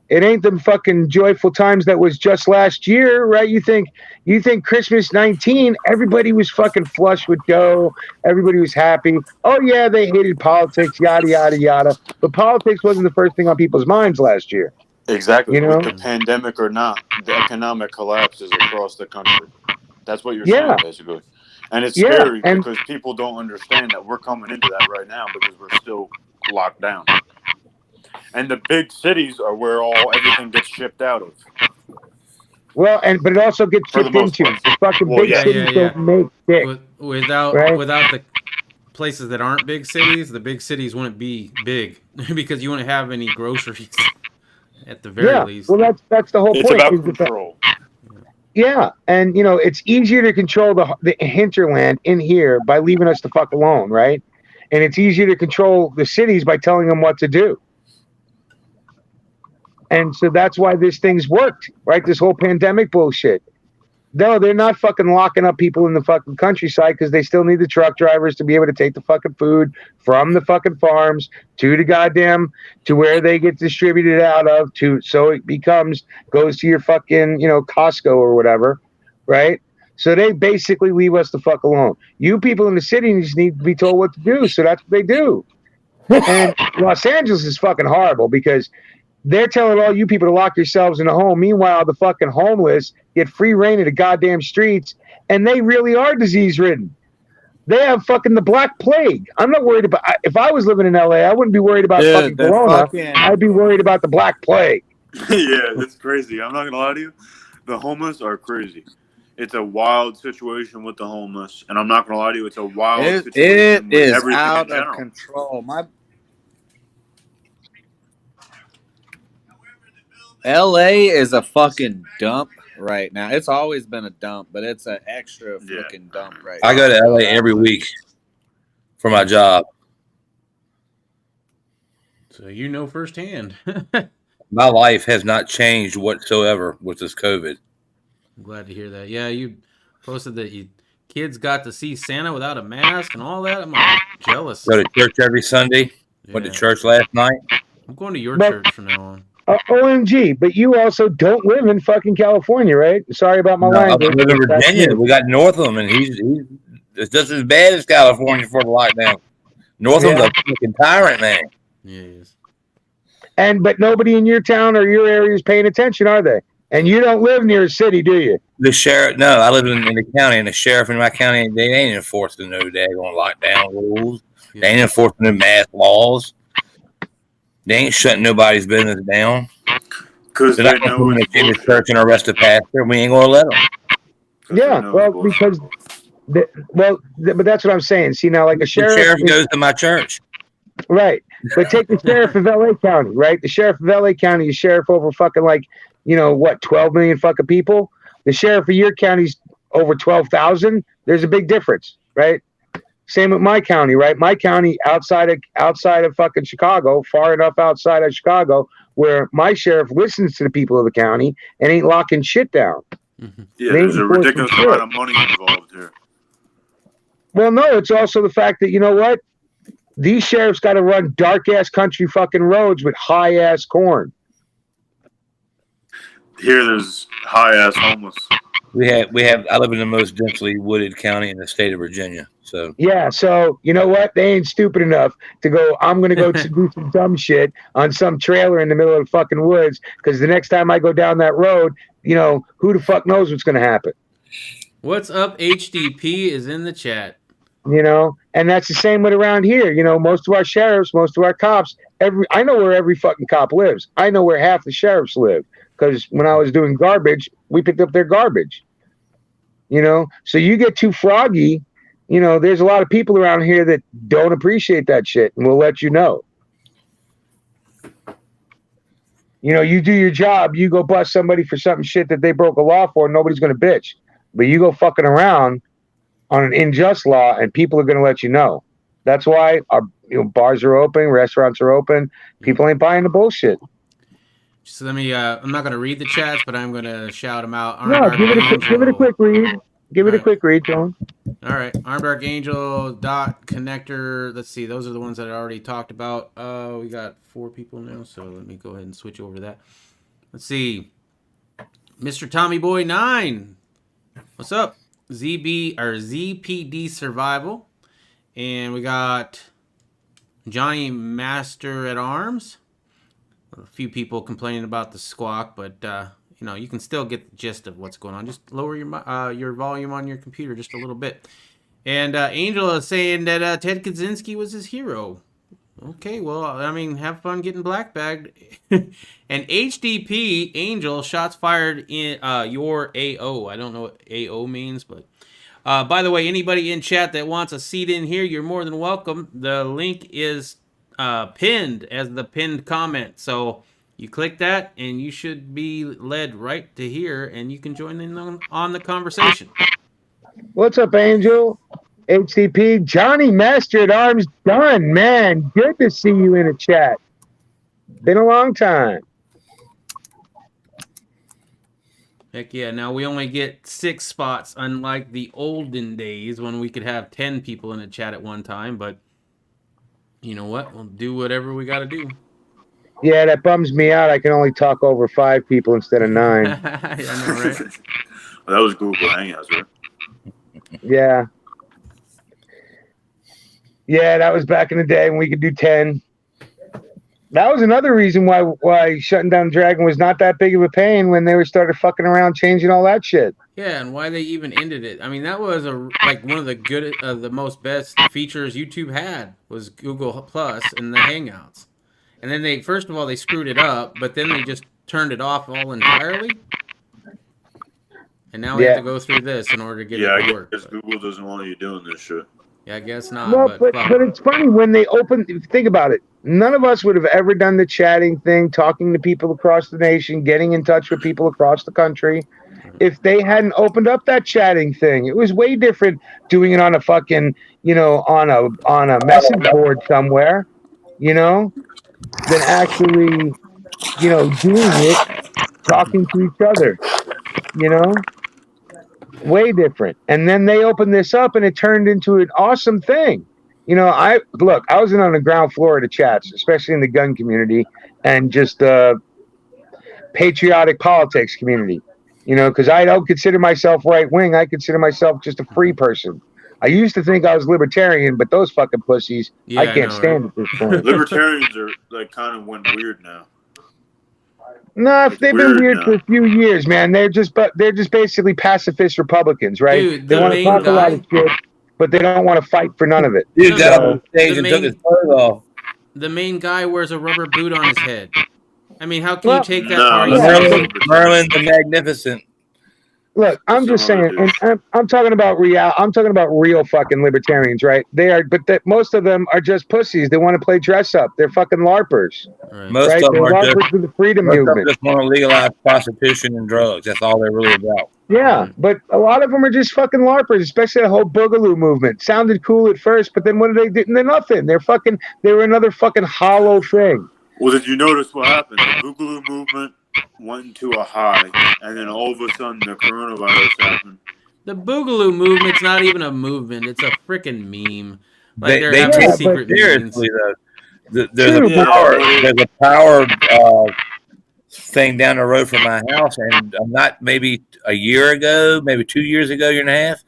S7: it ain't the fucking joyful times that was just last year, right? You think Christmas 19, everybody was fucking flush with dough. Everybody was happy. Oh, yeah, they hated politics, yada, yada, yada. But politics wasn't the first thing on people's minds last year.
S8: Exactly.
S7: You know?
S8: With the pandemic or not, the economic collapse is across the country. That's what you're saying, basically. And it's scary because people don't understand that we're coming into that right now because we're still locked down. And the big cities are where everything gets shipped out of.
S7: Well, but it also gets shipped into. The fucking big cities don't make dick.
S9: Without the places that aren't big cities, the big cities wouldn't be big because you wouldn't have any groceries at the very least.
S7: Well, that's the whole point.
S8: It's about control.
S7: Yeah, and you know it's easier to control the hinterland in here by leaving us the fuck alone, right? And it's easier to control the cities by telling them what to do. And so that's why this thing's worked, right? This whole pandemic bullshit. No, they're not fucking locking up people in the fucking countryside because they still need the truck drivers to be able to take the fucking food from the fucking farms to where they get distributed out of so it goes to your fucking, you know, Costco or whatever, right? So they basically leave us the fuck alone. You people in the city just need to be told what to do, so that's what they do. And Los Angeles is fucking horrible because they're telling all you people to lock yourselves in a home. Meanwhile, the fucking homeless get free reign of the goddamn streets, and they really are disease-ridden. They have fucking the Black Plague. I'm not worried about. If I was living in LA, I wouldn't be worried about fucking Corona. I'd be worried about the Black Plague.
S8: Yeah, it's crazy. I'm not gonna lie to you. The homeless are crazy. It's a wild situation with the homeless, and I'm not gonna lie to you. It's a wild situation.
S4: It is
S8: everything
S4: out
S8: in general.
S4: of control. LA is a fucking dump right now. It's always been a dump, but it's an extra fucking dump right now.
S11: I go to LA every week for my job.
S9: So you know firsthand.
S11: My life has not changed whatsoever with this COVID.
S9: I'm glad to hear that. Yeah, you posted that you kids got to see Santa without a mask and all that. I'm like, jealous.
S11: Go to church every Sunday. Went to church last night.
S9: I'm going to your church from now on.
S7: OMG, but you also don't live in fucking California, right? Sorry about my language.
S11: I live in Virginia. We got Northam, and he's it's just as bad as California for the lockdown. Northam's a fucking tyrant, man.
S9: Yeah, he is.
S7: But nobody in your town or your area is paying attention, are they? And you don't live near a city, do you?
S11: The sheriff, no, I live in the county, and the sheriff in my county, they ain't enforcing no daggone lockdown rules. They ain't enforcing the mask laws. They ain't shutting nobody's business down.
S8: Because
S11: they're not going to go in the church and arrest a pastor. We ain't going to let them.
S7: Yeah, well, because, but that's what I'm saying. See, now, like a sheriff.
S11: The sheriff goes to my church.
S7: Right. But take the sheriff of LA County, right? The sheriff of LA County is sheriff over fucking 12 million fucking people. The sheriff of your county's over 12,000. There's a big difference, right? Same with my county, right? My county outside of fucking Chicago, far enough outside of Chicago, where my sheriff listens to the people of the county and ain't locking shit down.
S8: Mm-hmm. Yeah, there's a ridiculous amount of money involved here.
S7: Well, no, it's also the fact that, you know what? these sheriffs got to run dark ass country fucking roads with high ass corn.
S8: Here, there's high ass homeless.
S11: We have. I live in the most densely wooded county in the state of Virginia. So
S7: Yeah, so you know what? They ain't stupid enough to go, I'm going to go to do some dumb shit on some trailer in the middle of the fucking woods, because the next time I go down that road, you know, who the fuck knows what's going to happen?
S9: What's up? HDP is in the chat.
S7: You know, and that's the same with around here. You know, most of our sheriffs, most of our cops, I know where every fucking cop lives. I know where half the sheriffs live, because when I was doing garbage, we picked up their garbage. You know, so you get too froggy, you know, there's a lot of people around here that don't appreciate that shit, and will let you know. You know, you do your job, you go bust somebody for something shit that they broke a law for, nobody's going to bitch. But you go fucking around on an unjust law, and people are going to let you know. That's why our bars are open, restaurants are open. People ain't buying the bullshit.
S9: So let me. I'm not going to read the chats, but I'm going to shout them out.
S7: No, give it a quick read. Give it a quick read, John.
S9: All right, Armed Dark Angel dot connector. Let's see, those are the ones that I already talked about. We got 4 people now, so let me go ahead and switch over to that. Let's see, Mr. Tommy Boy 9. What's up? ZPD Survival, and we got Johnny Master at Arms. A few people complaining about the squawk, but you know, you can still get the gist of what's going on. Just lower your volume on your computer just a little bit. And Angel is saying that Ted Kaczynski was his hero. Okay, well, I mean, have fun getting black bagged. And HDP, Angel, shots fired in your AO. I don't know what AO means, but by the way, anybody in chat that wants a seat in here, you're more than welcome. The link is pinned as the pinned comment. So you click that and you should be led right to here, and you can join in on the conversation.
S7: What's up, Angel? HCP, Johnny Master at Arms done, man. Good to see you in a chat. Been a long time.
S9: Heck yeah. Now we only get 6 spots, unlike the olden days when we could have 10 people in a chat at one time. But you know what? We'll do whatever we got to do.
S7: Yeah, that bums me out. I can only talk over 5 people instead of 9.
S9: I know, right?
S8: Well, that was Google Hangouts, right?
S7: Yeah. Yeah, that was back in the day when we could do 10. That was another reason why shutting down Dragon was not that big of a pain when they started fucking around changing all that shit.
S9: Yeah, and why they even ended it. I mean, that was like one of the good, the most best features YouTube had was Google Plus and the Hangouts. And then they, first of all, they screwed it up, but then they just turned it off all entirely. And now we have to go through this in order to get it to work.
S8: I guess Google doesn't want you doing this shit.
S9: Yeah, I guess not.
S7: Well, but it's funny when they opened. Think about it. None of us would have ever done the chatting thing, talking to people across the nation, getting in touch with people across the country, if they hadn't opened up that chatting thing. It was way different doing it on a fucking, on a message board somewhere, than actually, doing it, talking to each other, way different. And then they opened this up and it turned into an awesome thing. I was in on the ground floor of the chats, especially in the gun community and just patriotic politics community, because I don't consider myself right wing. I consider myself just a free person. I used to think I was libertarian, but those fucking pussies, I can't stand at this point.
S8: Libertarians are kind of went weird now.
S7: No, they've been weird for a few years, man. They're just basically pacifist Republicans, right?
S9: Dude,
S7: they want to talk a lot of shit, but they don't want to fight for none of it.
S11: Dude got up on stage and took his clothes off.
S9: The main guy wears a rubber boot on his head. I mean, how can you take that part?
S11: Merlin the Magnificent.
S7: Look, I'm just saying, and I'm talking about real. I'm talking about real fucking libertarians, right? They are, but most of them are just pussies. They want to play dress up. They're fucking larpers.
S11: Right. Most of them
S7: They're
S11: are
S7: larpers with the freedom movement.
S11: Just want to legalize prostitution and drugs. That's all they're really about.
S7: Yeah, but a lot of them are just fucking larpers, especially the whole Boogaloo movement. Sounded cool at first, but then what did they do? They're nothing. They were another fucking hollow thing.
S8: Well, did you notice what happened? The Boogaloo movement went into a high, and then all of a sudden the coronavirus happened.
S9: The Boogaloo movement's not even a movement. It's a freaking meme. Like they're
S11: they
S9: having
S11: take
S9: secret
S11: it
S9: meetings.
S11: seriously though. There's a power thing down the road from my house, and I'm not maybe a year ago, maybe 2 years ago, year and a half,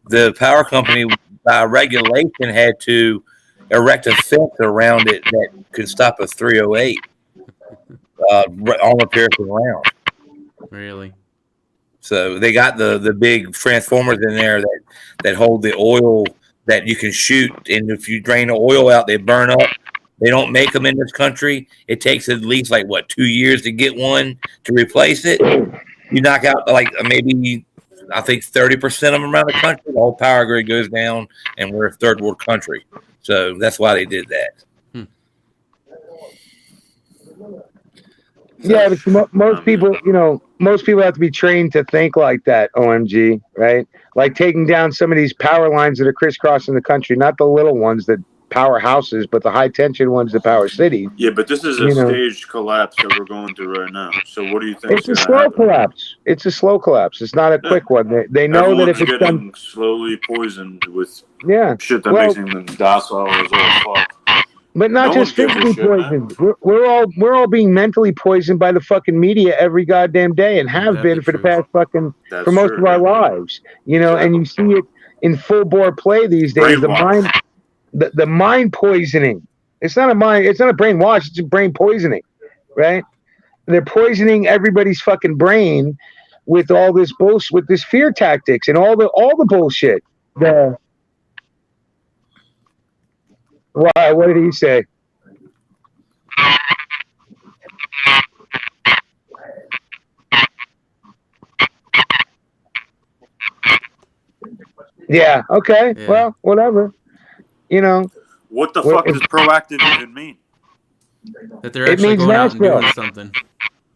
S11: the power company by regulation had to erect a fence around it that could stop a 308 on repairs around.
S9: Really?
S11: So they got the big transformers in there that hold the oil that you can shoot, and if you drain the oil out, they burn up. They don't make them in this country. It takes at least 2 years to get one to replace it. You knock out maybe I think 30% of them around the country, the whole power grid goes down, and we're a third world country. So that's why they did that.
S7: Yeah, but most people, most people have to be trained to think like that. OMG, right? Like taking down some of these power lines that are crisscrossing the country, not the little ones that power houses, but the high tension ones that power cities.
S8: Yeah, but this is a staged collapse that we're going through right now. So what do you think?
S7: It's a slow collapse. It's a slow collapse. It's not a quick one. They know that if it's
S8: getting slowly poisoned with shit that
S7: well,
S8: makes them docile as all fuck.
S7: But not just physically poisoned. We're all being mentally poisoned by the fucking media every goddamn day, and have been for the past fucking for most of our lives. And you see it in full bore play these days. The mind poisoning. It's not a brainwash. It's a brain poisoning, right? They're poisoning everybody's fucking brain with all this bullshit, with this fear tactics and all the bullshit. Why? What did he say? Yeah. Okay. Yeah. Well, whatever.
S8: What the fuck does proactive even mean?
S9: That they're actually going out and doing something.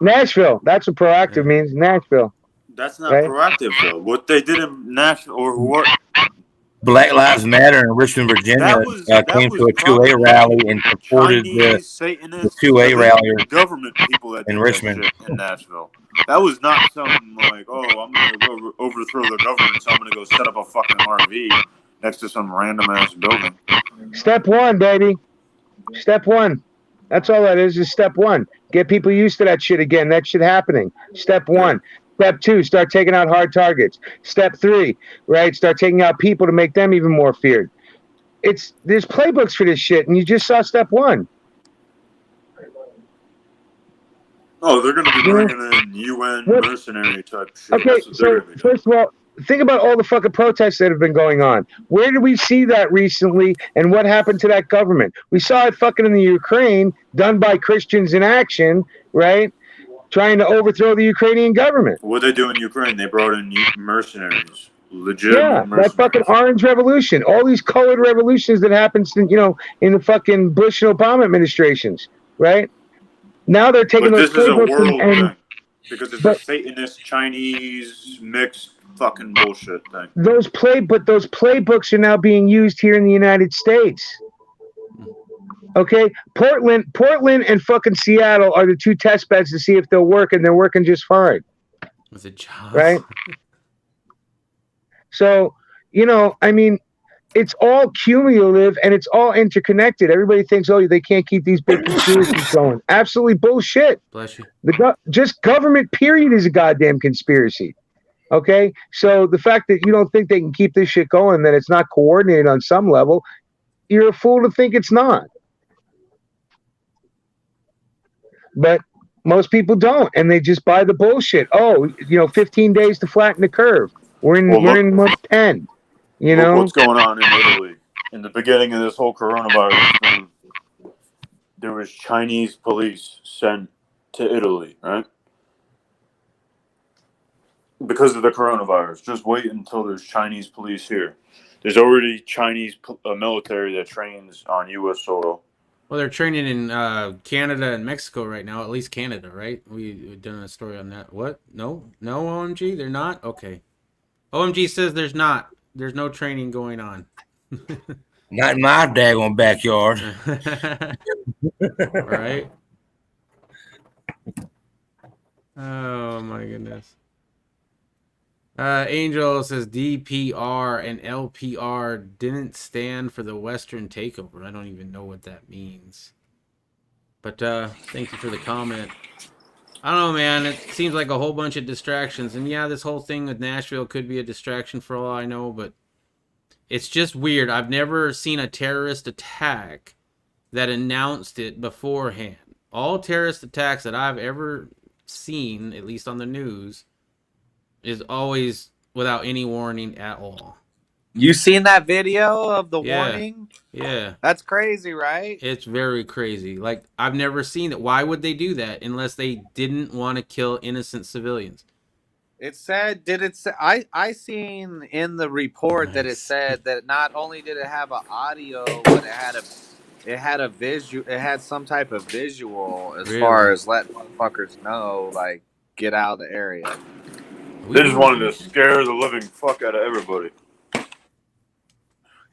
S7: Nashville. That's what proactive means. Nashville.
S8: That's not proactive though. What they did in Nashville, or what?
S11: Black Lives Matter in Richmond, Virginia came to a 2A rally and supported the 2A rally
S8: government people that
S11: in Richmond.
S8: In Nashville. That was not something like, I'm going to go overthrow the government, so I'm going to go set up a fucking RV next to some random ass building.
S7: Step one, baby. Step one. That's all that is step one. Get people used to that shit again. That shit happening. Step one. Step two, start taking out hard targets. Step three, right? Start taking out people to make them even more feared. There's playbooks for this shit, and you just saw step one.
S8: Oh, they're going to be bringing in UN mercenary type shit.
S7: Okay, so first of all, think about all the fucking protests that have been going on. Where did we see that recently, and what happened to that government? We saw it fucking in the Ukraine, done by Christians in action, right? Trying to overthrow the Ukrainian government.
S8: What they do in Ukraine, they brought in mercenaries. Legit mercenaries.
S7: That fucking orange revolution. All these colored revolutions that happened, in the fucking Bush and Obama administrations, right? Now they're taking those
S8: this is a world thing. Because it's a Satanist, Chinese, mixed fucking bullshit thing.
S7: Those playbooks are now being used here in the United States. Okay, Portland and fucking Seattle are the two test beds to see if they'll work, and they're working just fine.
S9: Was it Jaws?
S7: Right? So, it's all cumulative and it's all interconnected. Everybody thinks, they can't keep these big conspiracies going. Absolutely bullshit.
S9: Bless you.
S7: Just government period is a goddamn conspiracy. Okay? So the fact that you don't think they can keep this shit going, that it's not coordinated on some level, you're a fool to think it's not. But most people don't, and they just buy the bullshit. 15 days to flatten the curve. We're in month 10.
S8: Look what's going on in Italy. In the beginning of this whole coronavirus thing, there was Chinese police sent to Italy, right? Because of the coronavirus. Just wait until there's Chinese police here. There's already Chinese military that trains on U.S. soil.
S9: Well, they're training in Canada and Mexico right now. At least Canada, right? We've done a story on that. What? No, OMG, they're not? Okay. OMG says there's not. There's no training going on.
S11: Not in my daggone backyard.
S9: Right? Oh, my goodness. Angel says DPR and LPR didn't stand for the Western takeover. I don't even know what that means. But thank you for the comment. I don't know, man. It seems like a whole bunch of distractions. And yeah, this whole thing with Nashville could be a distraction for all I know, but it's just weird. I've never seen a terrorist attack that announced it beforehand. All terrorist attacks that I've ever seen, at least on the news, is always without any warning at all.
S4: You seen that video of the warning?
S9: Yeah.
S4: That's crazy, right?
S9: It's very crazy. Like, I've never seen it. Why would they do that unless they didn't want to kill innocent civilians?
S4: It said, did it say, I seen in the report that it said that not only did it have an audio, but it had a visual, it had some type of visual as far as letting motherfuckers know, like, get out of the area.
S8: They just wanted to scare the living fuck out of everybody.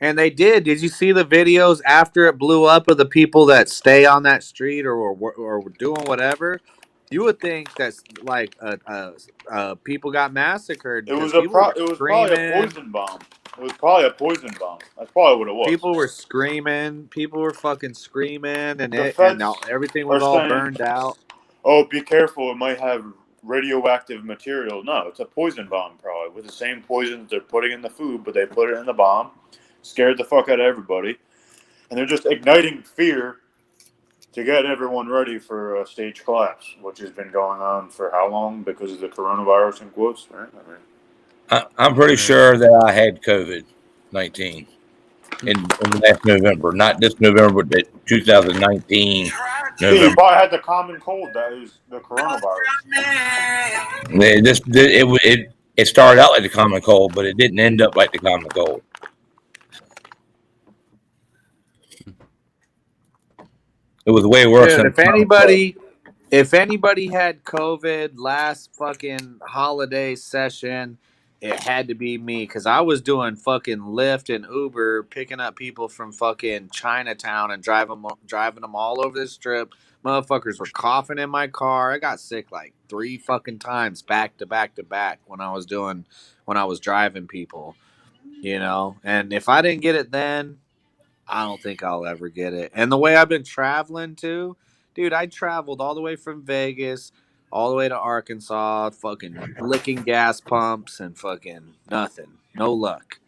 S4: And they did. Did you see the videos after it blew up of the people that stay on that street or were doing whatever? You would think that's like people got massacred.
S8: It was
S4: probably
S8: a poison bomb. It was probably a poison bomb. That's probably what it was.
S4: People were screaming. People were fucking screaming, and everything was
S8: are
S4: all
S8: saying,
S4: burned out.
S8: Oh, be careful! It might have radioactive material. No, it's a poison bomb, probably with the same poison that they're putting in the food, but they put it in the bomb, scared the fuck out of everybody, and they're just igniting fear to get everyone ready for a stage collapse, which has been going on for how long because of the coronavirus in quotes, right? I mean,
S11: I'm pretty sure that I had COVID-19 in last November, not this November, but 2019 November.
S8: You probably had the common cold. That is the coronavirus.
S11: It started out like the common cold, but it didn't end up like the common cold. It was way worse.
S4: Dude, if anybody had COVID last fucking holiday session, it had to be me, because I was doing fucking Lyft and Uber, picking up people from fucking Chinatown and driving them all over the strip. Motherfuckers were coughing in my car. I got sick like 3 fucking times back to back to back when I was driving people, you know. And if I didn't get it then, I don't think I'll ever get it. And the way I've been traveling too, dude, I traveled all the way from Vegas, all the way to Arkansas, fucking licking gas pumps and fucking nothing. No luck.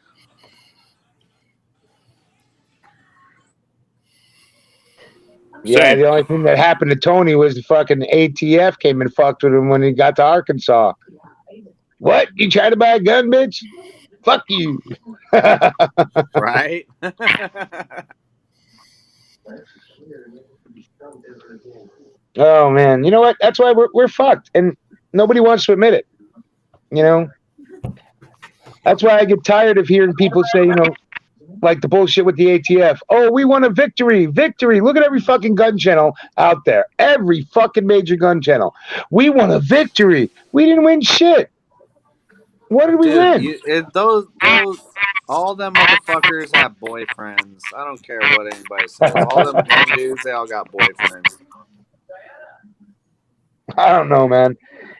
S7: Yeah, the only thing that happened to Tony was the fucking ATF came and fucked with him when he got to Arkansas. What? You tried to buy a gun, bitch? Fuck you.
S4: Right?
S7: Oh man, you know what? That's why we're fucked, and nobody wants to admit it. You know, that's why I get tired of hearing people say, you know, like the bullshit with the ATF. Oh, we won a victory! Victory! Look at every fucking gun channel out there. Every fucking major gun channel. We won a victory. We didn't win shit. What did we win?
S4: Those all them motherfuckers have boyfriends. I don't care what anybody says. All them dudes, they all got boyfriends.
S7: I don't know, man.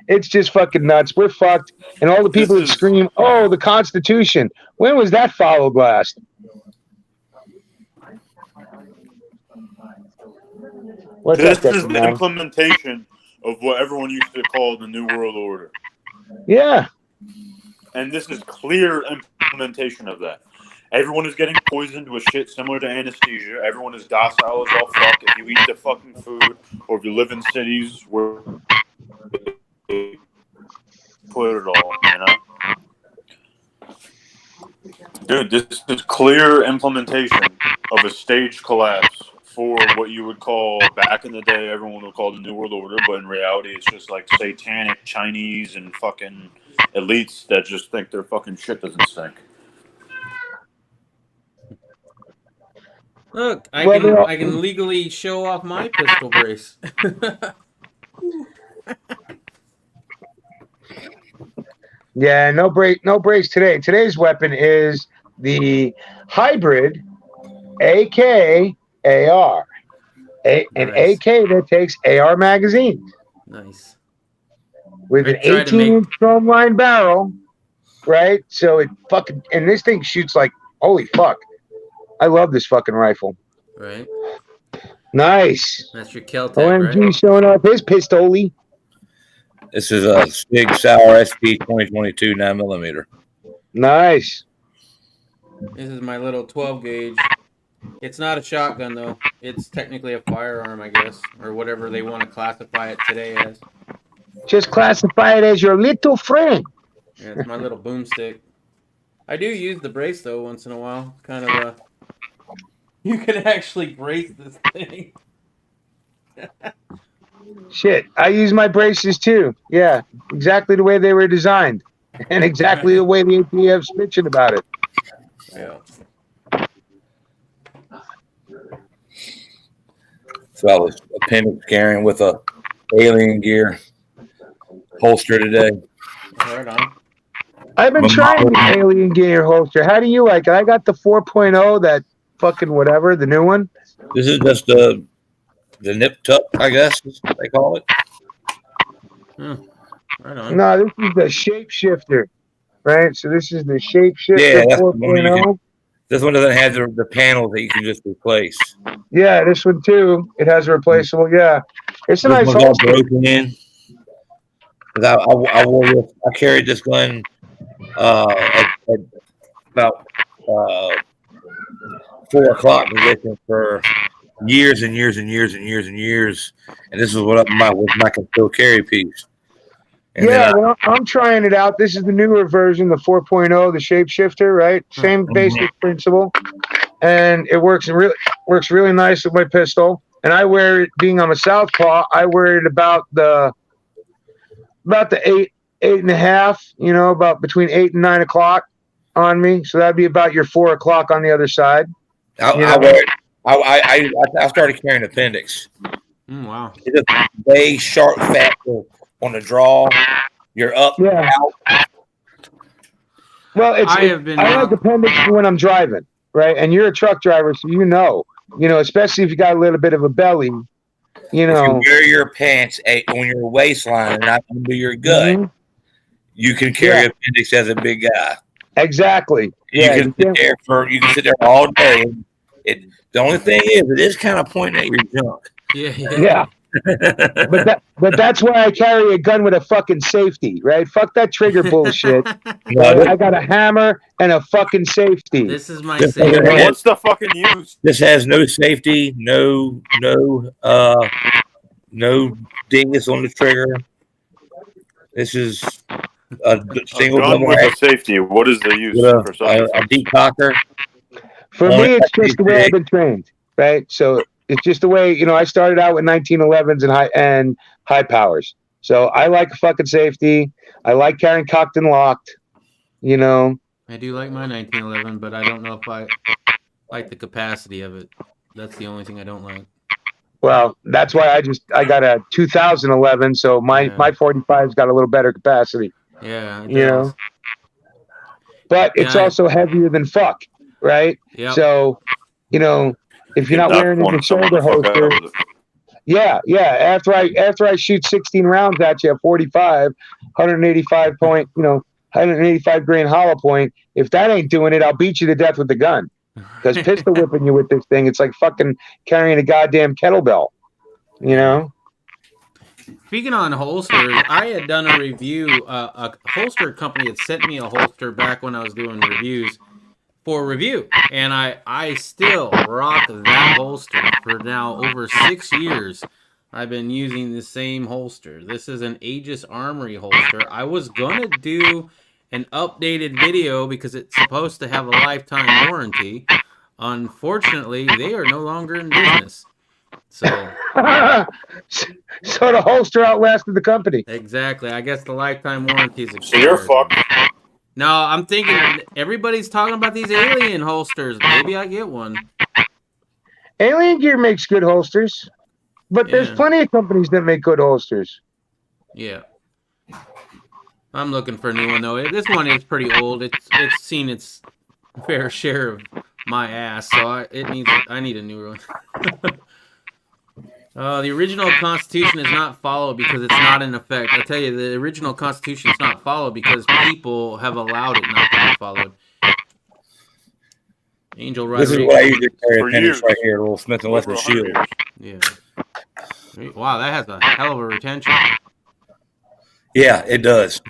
S7: It's just fucking nuts. We're fucked. And all the people that scream, oh, the Constitution. When was that followed last? What's
S8: this
S7: that,
S8: is the
S7: man?
S8: implementation of what everyone used to call the New World Order.
S7: Yeah.
S8: And this is clear implementation of that. Everyone is getting poisoned with shit similar to anesthesia. Everyone is docile as all fuck. If you eat the fucking food, or if you live in cities where they put it all, you know? Dude, this is clear implementation of a staged collapse for what you would call, back in the day, everyone would call the New World Order, but in reality, it's just like satanic Chinese and fucking elites that just think their fucking shit doesn't stink.
S9: Look, I can legally show off my pistol brace.
S7: Yeah, no brace today. Today's weapon is the hybrid AK-AR. An AK that takes AR magazines.
S9: Nice.
S7: With an 18-inch chrome line barrel. right? So it fucking, and this thing shoots like, holy fuck. I love this fucking rifle.
S9: Right.
S7: Nice.
S9: That's your Keltec,
S7: OMG
S9: right?
S7: showing off his pistoli.
S11: This is a Sig Sauer SP 2022 9mm.
S7: Nice.
S9: This is my little 12 gauge. It's not a shotgun though. It's technically a firearm, I guess, or whatever they want to classify it today as.
S7: Just classify it as your little friend.
S9: Yeah, it's my little boomstick. I do use the brace though once in a while. Kind of a. You can actually brace this thing.
S7: Shit, I use my braces too. Yeah, exactly the way they were designed, and exactly the way the ATF's bitching about it.
S9: Yeah.
S11: So I was appendix carrying with a alien gear holster today.
S9: Right on.
S7: I've been trying the alien gear holster. How do you like it? I got the 4.0, that fucking whatever, the new one.
S11: This is just the nip tuck, I guess is what they call it.
S9: Right on.
S7: No, this is the shapeshifter, right? So this is the shapeshifter
S11: Yeah, that's the one you
S7: 4.0.
S11: can, this one doesn't have the panels that you can just replace.
S7: Yeah, this one too. It has a replaceable. Yeah, it's a
S11: This
S7: nice
S11: one's all
S7: holster.
S11: broken in. 'Cause I wore this. I carried this gun at about 4 o'clock position for years and years and years and years and years, and this is what was my concealed carry piece. And
S7: Yeah,
S11: then
S7: well, I'm trying it out. This is the newer version, the 4.0, the shapeshifter, right? Same basic principle, and it works really nice with my pistol. And I wear it, being on a southpaw, I wear it about the 8.5, you know, about between 8 and 9 o'clock on me. So that'd be about your 4 o'clock on the other side.
S11: I started carrying appendix.
S9: Wow.
S11: It's a way sharp, fast on the draw. You're up,
S7: Yeah.
S11: out.
S7: Well,
S9: I
S7: like appendix when I'm driving, right? And you're a truck driver, so you know, especially if you got a little bit of a belly, you
S11: If
S7: know.
S11: you wear your pants on your waistline and not under your gut, you can carry appendix as a big guy.
S7: Exactly.
S11: You can sit there all day. The only thing is, it is kind of pointing at your junk.
S7: Yeah. but that's why I carry a gun with a fucking safety, right? Fuck that trigger bullshit. I got a hammer and a fucking safety.
S9: This is my
S11: safety.
S8: What's the fucking use?
S11: This has no safety, no dingus on the trigger. This is a single
S8: gun with a safety. What is the use for something?
S11: a deep cocker.
S7: For me, it's just the way I've been trained, right? So it's just the way, I started out with 1911s and high powers. So I like a fucking safety. I like carrying cocked and locked,
S9: I do like my 1911, but I don't know if I like the capacity of it. That's the only thing I don't like.
S7: Well, that's why I got a 2011, so my 45's got a little better capacity.
S9: Yeah, it does.
S7: But it's also heavier than fuck, right?
S9: Yep.
S7: So, if you're not wearing a shoulder holster, after I shoot 16 rounds at you at 45, 185 point, 185 grain hollow point, if that ain't doing it, I'll beat you to death with the gun. Because pistol whipping you with this thing, it's like fucking carrying a goddamn kettlebell,
S9: Speaking on holsters, I had done a review. A holster company had sent me a holster back when I was doing reviews for review, and I still rock that holster for now over 6 years. I've been using the same holster. This is an Aegis Armory holster. I was gonna do an updated video because it's supposed to have a lifetime warranty. Unfortunately, they are no longer in business. So
S7: the holster outlasted the company.
S9: Exactly. I guess the lifetime warranty is expired.
S8: So you're fucked.
S9: No, I'm thinking everybody's talking about these alien holsters. Maybe I get one.
S7: Alien Gear makes good holsters, but there's plenty of companies that make good holsters.
S9: Yeah. I'm looking for a new one though. This one is pretty old. It's seen its fair share of my ass, so I need a new one. The original Constitution is not followed because it's not in effect. I tell you, the original Constitution is not followed because people have allowed it not to be followed. Angel
S11: This is
S9: Rodriguez.
S11: what I usually carry
S8: For
S11: appendix
S8: years.
S11: right here, a little Smith and Wesson
S8: Over
S11: shield.
S8: 100
S9: Yeah. Wow, that has a hell of a retention.
S11: Yeah, it does.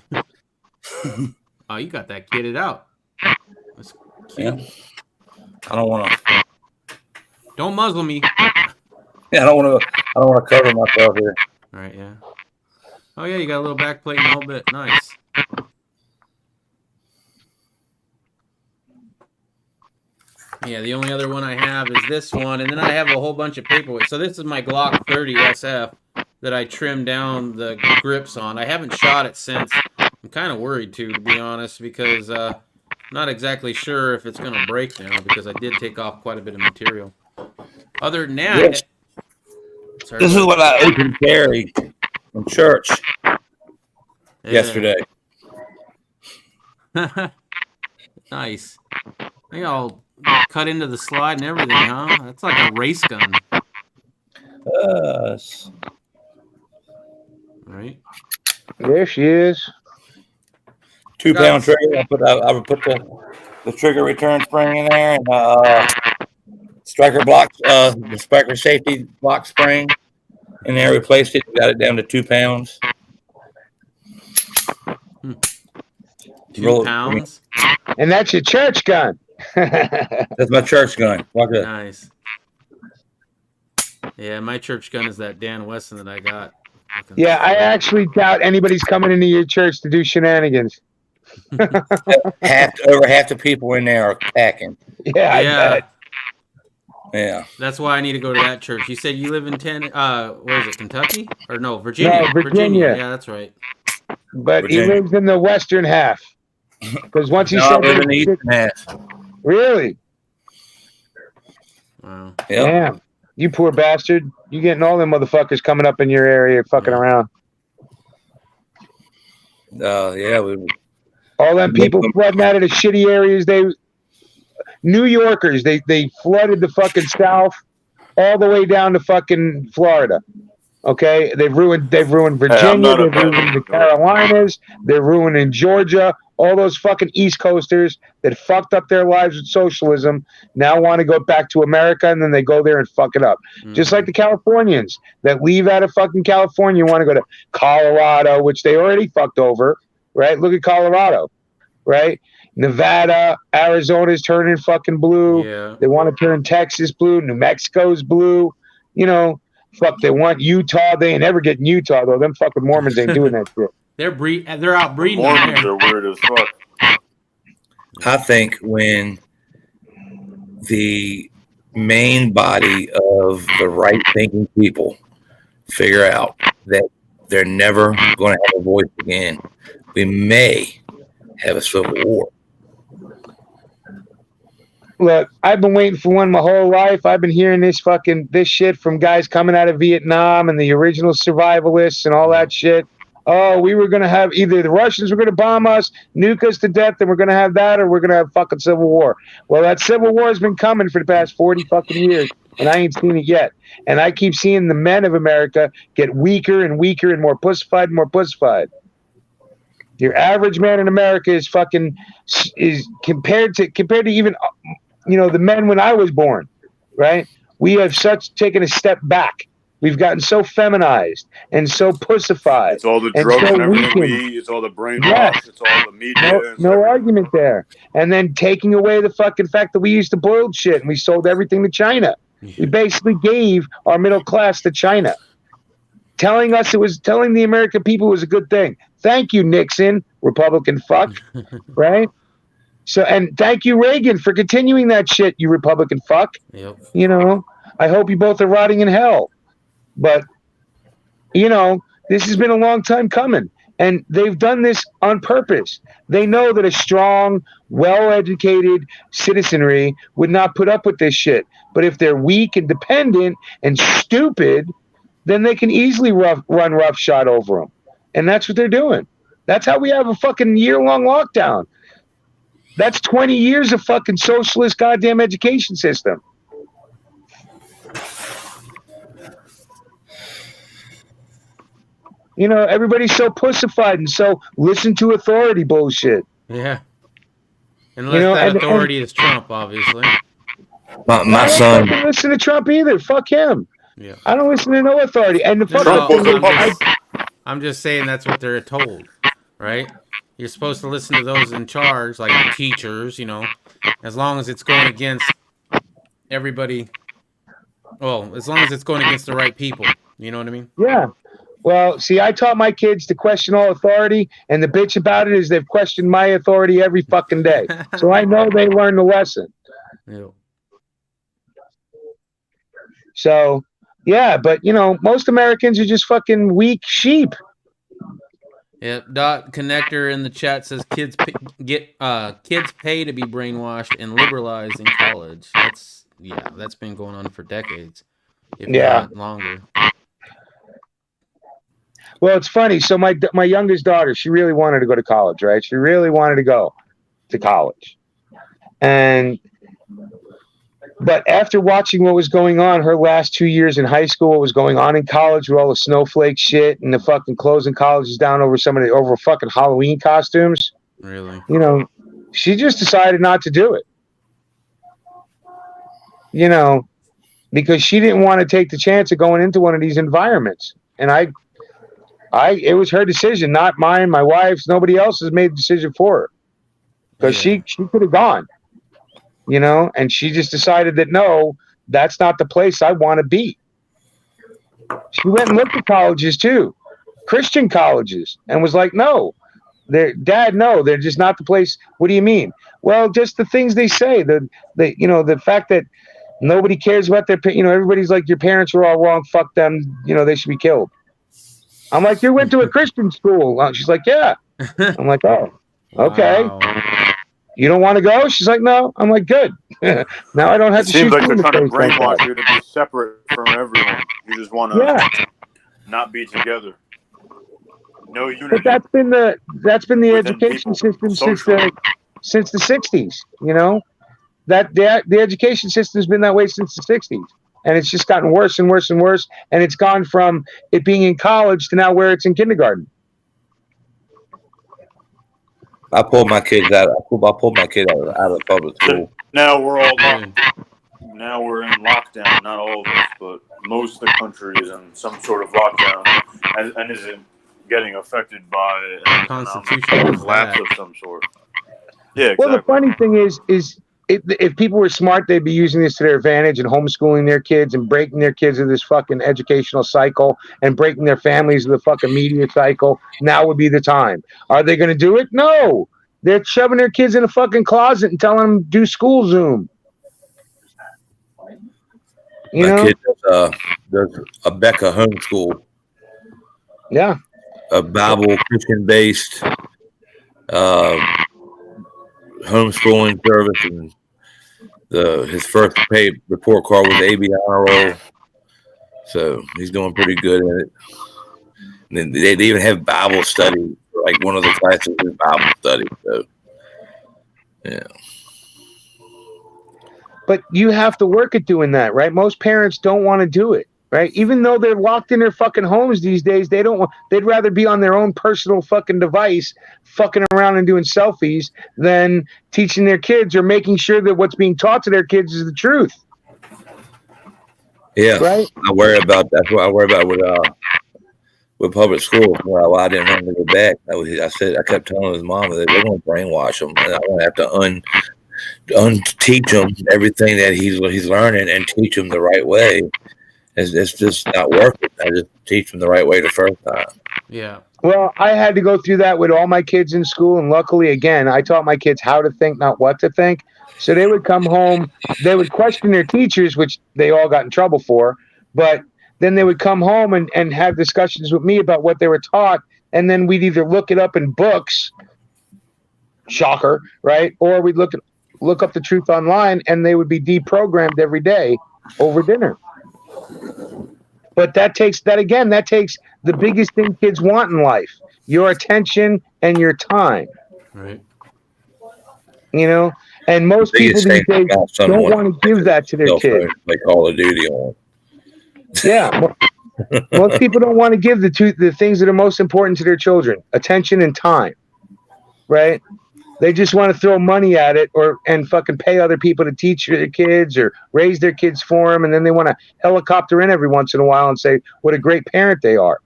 S9: Oh, you got that kitted out. That's cute.
S11: Yeah. I don't want to.
S9: Don't muzzle me.
S11: Yeah, I don't want to cover myself here.
S9: All right, yeah. Oh yeah, you got a little back plate and the whole bit. Nice. Yeah, the only other one I have is this one, and then I have a whole bunch of paperweight. So this is my Glock 30 SF that I trimmed down the grips on. I haven't shot it since. I'm kind of worried too, to be honest, because not exactly sure if it's going to break now because I did take off quite a bit of material. Other than that,
S11: Yes.
S9: sorry,
S11: This is what I open carry from church yesterday.
S9: Nice. They all cut into the slide and everything, huh? That's like a race gun, right?
S7: There she is.
S11: 2 pound trigger. I would put the trigger return spring in there and striker block, the striker safety block spring in there. Replaced it. Got it down to 2 pounds.
S9: 2 pounds.
S7: And that's your church gun.
S11: That's my church gun. Watch that.
S9: Nice. Yeah, my church gun is that Dan Wesson that I got.
S7: Yeah, I actually doubt anybody's coming into your church to do shenanigans.
S11: Over half the people in there are packing.
S7: Yeah, I bet.
S11: Yeah.
S9: That's why I need to go to that church. You said you live in where is it, Kentucky? Or no, Virginia.
S7: No, Virginia.
S9: Yeah, that's right.
S7: But
S11: Virginia.
S7: he lives in the western half. Because once he
S11: No, I
S7: said
S11: live in the eastern half.
S7: Really?
S9: Wow.
S11: Yep.
S7: Damn. You poor bastard. You getting all them motherfuckers coming up in your area fucking around.
S11: Yeah.
S7: All them people flooding out of the shitty areas. New Yorkers, they flooded the fucking South all the way down to fucking Florida. Okay? They've ruined Virginia, they've ruined the Carolinas, they're ruining Georgia. All those fucking East Coasters that fucked up their lives with socialism now want to go back to America, and then they go there and fuck it up. Just like the Californians that leave out of fucking California want to go to Colorado, which they already fucked over, right? Look at Colorado, right? Nevada, Arizona's turning fucking blue.
S9: Yeah.
S7: They want to turn Texas blue. New Mexico's blue. You know, fuck, they want Utah. They ain't ever getting Utah, though. Them fucking Mormons ain't doing that shit.
S9: They're out breeding.
S8: Mormons are weird as fuck.
S11: I think when the main body of the right thinking people figure out that they're never going to have a voice again, we may have a civil war.
S7: Look, I've been waiting for one my whole life. I've been hearing this shit from guys coming out of Vietnam and the original survivalists and all that shit. Oh, we were going to have either the Russians were going to bomb us, nuke us to death, and we're going to have that, or we're going to have fucking civil war. Well, that civil war has been coming for the past 40 fucking years, and I ain't seen it yet. And I keep seeing the men of America get weaker and weaker and more pussified and more pussified. Your average man in America is compared to even, the men when I was born, right? We have taken a step back. We've gotten so feminized and so pussified.
S8: It's all the
S7: and
S8: drugs
S7: so
S8: and everything we
S7: weakened.
S8: eat. It's all the brainwash.
S7: Yes.
S8: It's all the media.
S7: No argument there. And then taking away the fucking fact that we used to build shit and we sold everything to China. We basically gave our middle class to China. Telling the American people it was a good thing. Thank you, Nixon, Republican fuck. Right? So, and thank you, Reagan, for continuing that shit, you Republican fuck.
S9: Yep.
S7: I hope you both are rotting in hell. But, this has been a long time coming. And they've done this on purpose. They know that a strong, well-educated citizenry would not put up with this shit. But if they're weak and dependent and stupid, then they can easily run roughshod over them. And that's what they're doing. That's how we have a fucking year-long lockdown. That's 20 years of fucking socialist goddamn education system. You know, everybody's so pussified and so listen to authority bullshit.
S9: Yeah. Unless that authority is Trump, obviously.
S11: My
S7: I
S11: son.
S7: don't listen to Trump either. Fuck him.
S9: Yeah.
S7: I don't listen to no authority. And the
S9: I'm just saying that's what they're told, right? You're supposed to listen to those in charge, like the teachers, you know, as long as it's going against everybody. Well, as long as it's going against the right people. You know what I mean?
S7: Yeah. Well, see, I taught my kids to question all authority, and the bitch about it is they've questioned my authority every fucking day. So I know they learned the lesson.
S9: Yeah.
S7: So, yeah, but, you know, most Americans are just fucking weak sheep.
S9: Yeah, Dot Connector in the chat says kids pay to be brainwashed and liberalized in college. That's been going on for decades, if not longer.
S7: Well, it's funny. So my youngest daughter, she really wanted to go to college, right? She really wanted to go to college. But after watching what was going on her last 2 years in high school, what was going on in college with all the snowflake shit and the fucking closing colleges down over over fucking Halloween costumes.
S9: Really?
S7: You know, she just decided not to do it. You know, because she didn't want to take the chance of going into one of these environments. And it was her decision, not mine, my wife's. Nobody else has made the decision for her. Because she could have gone. You know, and she just decided that no, that's not the place I want to be. She went and looked at colleges too, Christian colleges, and was like, no, they're just not the place. What do you mean? Well, just the things they say, the fact that nobody cares about their, everybody's like, your parents were all wrong. Fuck them. You know, they should be killed. I'm like, you went to a Christian school. She's like, yeah. I'm like, oh, okay.
S9: Wow.
S7: You don't want to go? She's like, no. I'm like, good. Now I don't have to shoot.
S8: It seems like they're
S7: you in the
S8: trying to
S7: face like
S8: brainwash
S7: that.
S8: you to be separate from everyone. You just want to not be together. No unity.
S7: But that's been the education system since the 60s. You know, that the education system's been that way since the 60s, and it's just gotten worse and worse and worse. And it's gone from it being in college to now where it's in kindergarten.
S11: I pulled my kids out. I pulled my kid out of public school.
S8: Now we're all now we're in lockdown. Not all of us, but most of the country is in some sort of lockdown and isn't getting affected by an
S9: constitutional
S8: collapse of some sort. Yeah, exactly.
S7: Well, the funny thing is if people were smart, they'd be using this to their advantage and homeschooling their kids and breaking their kids of this fucking educational cycle and breaking their families of the fucking media cycle. Now would be the time. Are they going to do it? No. They're shoving their kids in a fucking closet and telling them do school Zoom.
S11: My kid does a Becca homeschool.
S7: Yeah.
S11: A Bible Christian-based homeschooling service, and his first paid report card was ABI roll, so he's doing pretty good at it. And then they even have Bible study, like one of the classes is Bible study. So, yeah.
S7: But you have to work at doing that, right? Most parents don't want to do it, right? Even though they're locked in their fucking homes these days, they'd rather be on their own personal fucking device, fucking around and doing selfies than teaching their kids or making sure that what's being taught to their kids is the truth.
S11: Yeah,
S7: right.
S11: I worry about that's what I worry about with public school. Well, I didn't want to go back. I kept telling his mom that they're going to brainwash him, and I want to have to unteach him everything that he's learning and teach him the right way. It's just not working. I just teach them the right way the first time.
S9: Yeah.
S7: Well, I had to go through that with all my kids in school, and luckily, again, I taught my kids how to think, not what to think. So they would come home, they would question their teachers, which they all got in trouble for, but then they would come home and have discussions with me about what they were taught, and then we'd either look it up in books, shocker, right? Or we'd look up the truth online, and they would be deprogrammed every day over dinner. But that takes the biggest thing kids want in life, your attention and your time.
S9: Right.
S7: You know, and most people these days don't want to give that to their kids.
S11: Like Call of Duty on.
S7: Yeah. Most people don't want to give the things that are most important to their children: attention and time. Right? They just want to throw money at it and fucking pay other people to teach their kids or raise their kids for them, and then they want to helicopter in every once in a while and say what a great parent they are.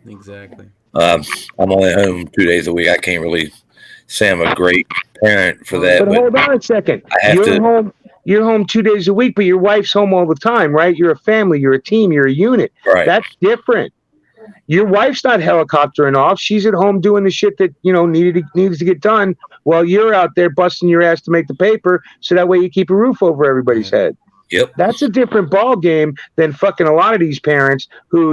S9: Exactly.
S11: I'm only home 2 days a week. I can't really say I'm a great parent for that.
S7: But hold on a second. You're home 2 days a week, but your wife's home all the time, right? You're a family, you're a team, you're a unit.
S11: Right.
S7: That's different. Your wife's not helicoptering off. She's at home doing the shit that, needs to get done while you're out there busting your ass to make the paper so that way you keep a roof over everybody's head.
S11: Yep.
S7: That's a different ball game than fucking a lot of these parents who,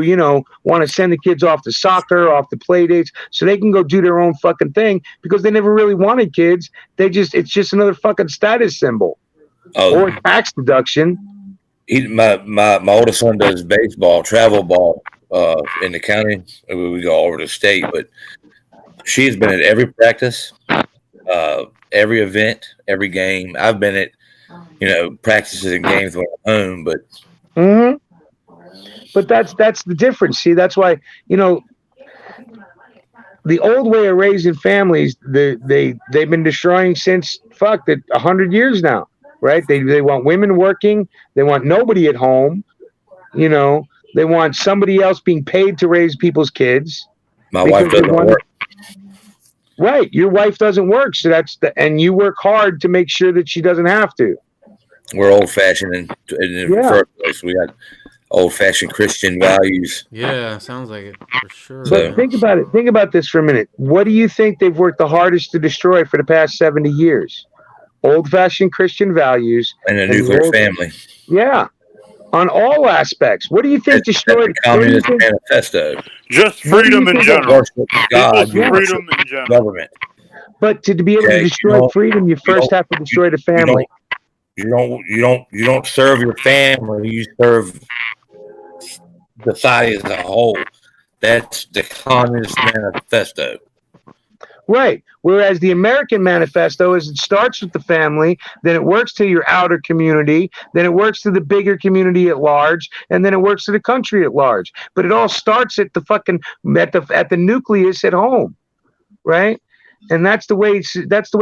S7: want to send the kids off to soccer, off to play dates so they can go do their own fucking thing because they never really wanted kids. It's just another fucking status symbol or tax deduction.
S11: My oldest son does baseball, travel ball in the county. We go all over the state, but she's been at every practice, every event, every game. I've been at practices and games when I'm home, but
S7: but that's the difference. See, that's why the old way of raising families, they've been destroying since 100 years now, right? They want women working, they want nobody at home, they want somebody else being paid to raise people's kids.
S11: My wife doesn't work.
S7: Right, your wife doesn't work, so and you work hard to make sure that she doesn't have to.
S11: We're old-fashioned in the first place. We got old-fashioned Christian values.
S9: Yeah, sounds like it for sure.
S7: But think about it. Think about this for a minute. What do you think they've worked the hardest to destroy for the past 70 years? Old-fashioned Christian values
S11: and a nuclear family.
S7: Yeah, on all aspects. What do you think destroyed?
S11: The Communist Manifesto.
S8: Just freedom in general.
S11: God,
S8: freedom in general.
S11: Government.
S7: But to be able to destroy freedom, you first have to destroy the family.
S11: You don't serve your family. You serve society as a whole. That's the Communist Manifesto.
S7: Right. Whereas the American Manifesto is it starts with the family, then it works to your outer community, then it works to the bigger community at large, and then it works to the country at large. But it all starts at the nucleus at home, right? And that's the way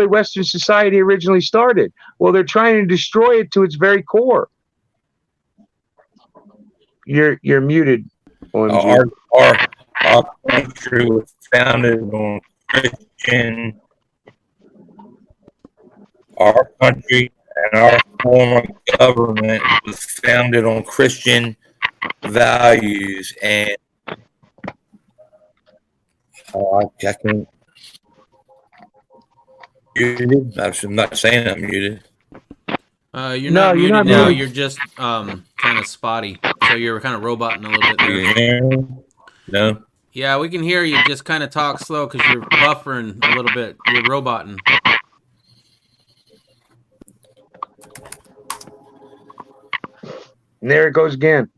S7: Western society originally started. Well, they're trying to destroy it to its very core. You're muted.
S11: Our country was founded on Christian. Our country and our form of government was founded on Christian values, and I can't. Muted. I'm not saying I'm muted.
S9: You're not muted now. You're just kind of spotty. So you're kind of roboting a little bit there.
S11: You hear me? No.
S9: Yeah, we can hear you. Just kind of talk slow because you're buffering a little bit. You're roboting.
S7: And there it goes again.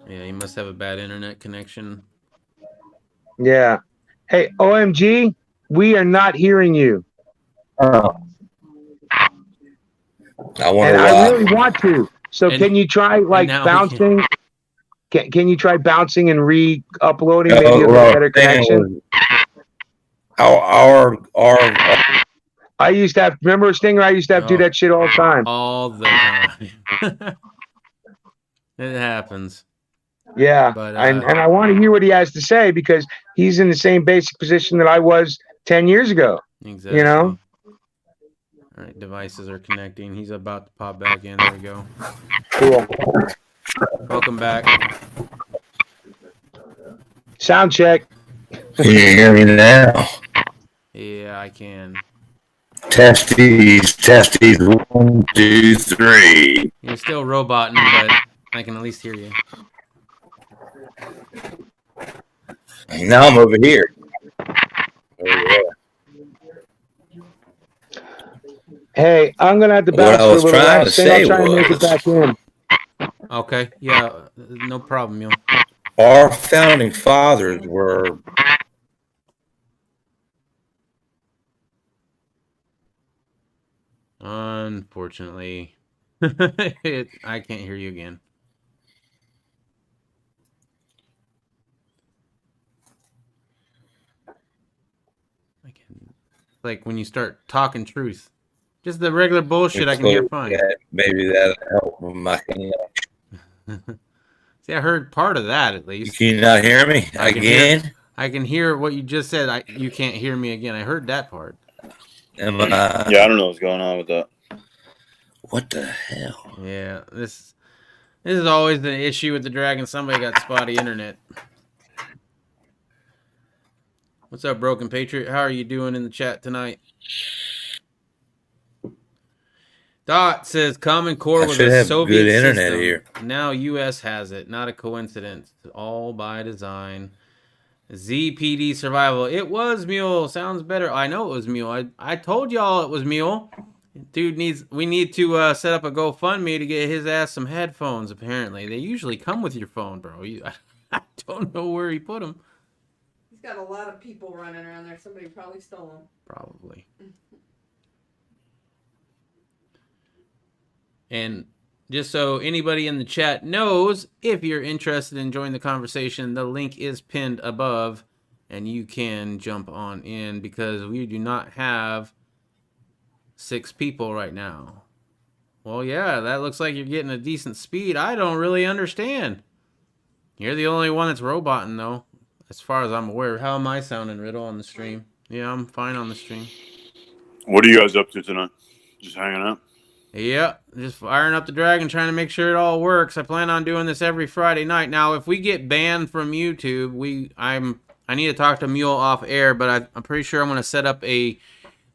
S9: Yeah, you must have a bad internet connection.
S7: Yeah. Hey, OMG, we are not hearing you.
S11: I wonder why.
S7: I really want to. So can you try bouncing? Can you try bouncing and re-uploading? Maybe you'll get a better connection. I used to have. Remember Stinger? I used to have to do that shit all the time.
S9: All the time. It happens.
S7: Yeah,
S9: but,
S7: and I want to hear what he has to say because he's in the same basic position that I was 10 years ago.
S9: Exactly.
S7: You know.
S9: All right, devices are connecting. He's about to pop back in. There we go.
S7: Cool.
S9: Welcome back.
S7: Sound check.
S11: Can you hear me now?
S9: Yeah, I can.
S11: Testes. 1, 2, 3.
S9: You're still roboting, but I can at least hear you.
S11: Now I'm over here.
S7: Hey, I'm gonna have to bounce for a little while. I'll try and make it back in.
S9: Okay, yeah, no problem, yo.
S11: Our founding fathers were
S9: Unfortunately, I can't hear you again. Like when you start talking truth, just the regular bullshit, I can hear fine.
S11: Yeah, maybe that'll help with my connection.
S9: See, I heard part of that at least.
S11: Can you not hear me again?
S9: I can hear what you just said. You can't hear me again. I heard that part.
S8: Yeah, I don't know what's going on with that.
S11: What the hell?
S9: Yeah, this is always the issue with the Dragon. Somebody got spotty internet. What's up, Broken Patriot? How are you doing in the chat tonight? Dot says Common Core was a Soviet
S11: good internet
S9: system.
S11: here.
S9: Now U.S. has it. Not a coincidence. All by design. ZPD Survival. It was Mule. Sounds better. I know it was Mule. I told y'all it was Mule. Dude we need to set up a GoFundMe to get his ass some headphones, apparently. They usually come with your phone, bro. I don't know where he put them.
S10: He's got a lot of people running around there. Somebody probably stole them.
S9: Probably. And just so anybody in the chat knows, if you're interested in joining the conversation, the link is pinned above, and you can jump on in because we do not have 6 people right now. Well, yeah, that looks like you're getting a decent speed. I don't really understand. You're the only one that's roboting, though, as far as I'm aware. How am I sounding, Riddle, on the stream? Yeah, I'm fine on the stream.
S8: What are you guys up to tonight? Just hanging out?
S9: Yeah, just firing up the Dragon, trying to make sure it all works. I plan on doing this every Friday night. Now, if we get banned from YouTube, I need to talk to Mule off air, but I'm pretty sure I'm going to set up a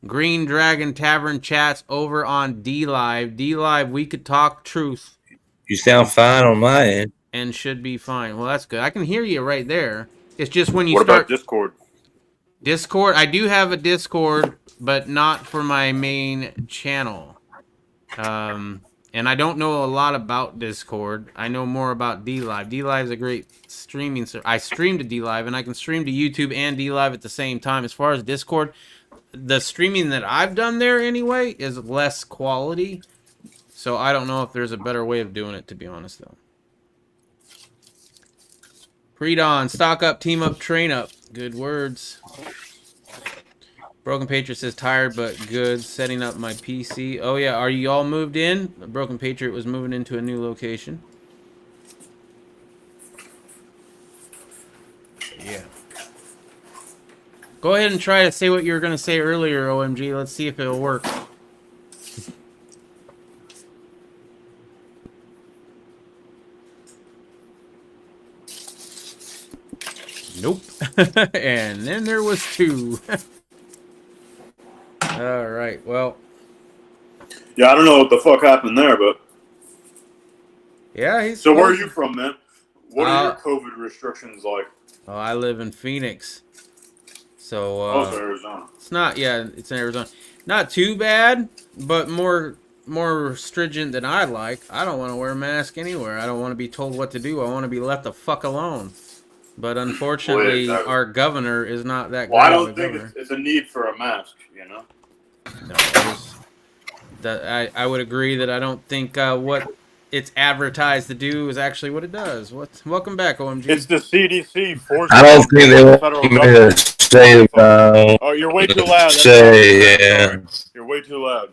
S9: Green Dragon Tavern chats over on DLive. DLive, we could talk truth.
S11: You sound fine on my end.
S9: And should be fine. Well, that's good. I can hear you right there. It's just when you
S8: What
S9: start...
S8: about Discord?
S9: Discord, I do have a Discord, but not for my main channel. And I don't know a lot about Discord. I know more about DLive. DLive is a great streaming service. I stream to DLive, and I can stream to YouTube and DLive at the same time. As far as Discord, the streaming that I've done there anyway is less quality. So I don't know if there's a better way of doing it, to be honest, though. Pre-dawn, stock up, team up, train up. Good words. Broken Patriot says tired but good. Setting up my PC. Oh yeah, are you all moved in? Broken Patriot was moving into a new location. Yeah. Go ahead and try to say what you were going to say earlier, OMG. Let's see if it'll work. Nope. And then there was 2. All right. Well.
S8: Yeah, I don't know what the fuck happened there, but.
S9: Yeah, he's.
S8: So where are you from, man? What are your COVID restrictions like?
S9: Oh, I live in Phoenix. So.
S8: It's Arizona.
S9: It's not. Yeah, it's in Arizona. Not too bad, but more stringent than I'd like. I don't want to wear a mask anywhere. I don't want to be told what to do. I want to be left the fuck alone. But unfortunately, our governor is not that
S8: Well, I
S9: great of
S8: don't
S9: a
S8: think
S9: governor.
S8: it's a need for a mask, you know?
S9: No, I would agree that I don't think what it's advertised to do is actually what it does. Welcome back, OMG.
S8: It's the CDC forcing.
S11: I don't think they want me to say.
S8: Oh, you're way too loud.
S11: Yeah.
S8: You're way too loud.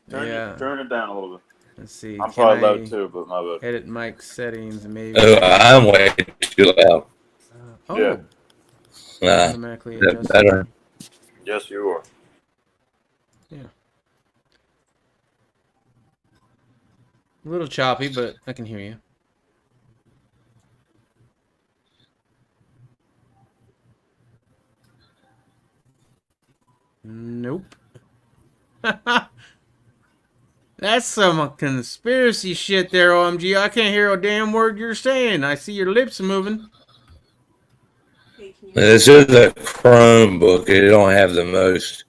S8: Turn it down a little bit.
S9: Let's see.
S8: I'm probably loud too, but my bad.
S9: Edit mic settings, maybe.
S11: Oh, I'm way too loud.
S8: Yeah.
S9: Automatically adjusted.
S11: Better.
S8: Yes, you are.
S9: Yeah. A little choppy, but I can hear you. Nope. That's some conspiracy shit there, OMG. I can't hear a damn word you're saying. I see your lips moving.
S11: This is a Chromebook. It don't have the most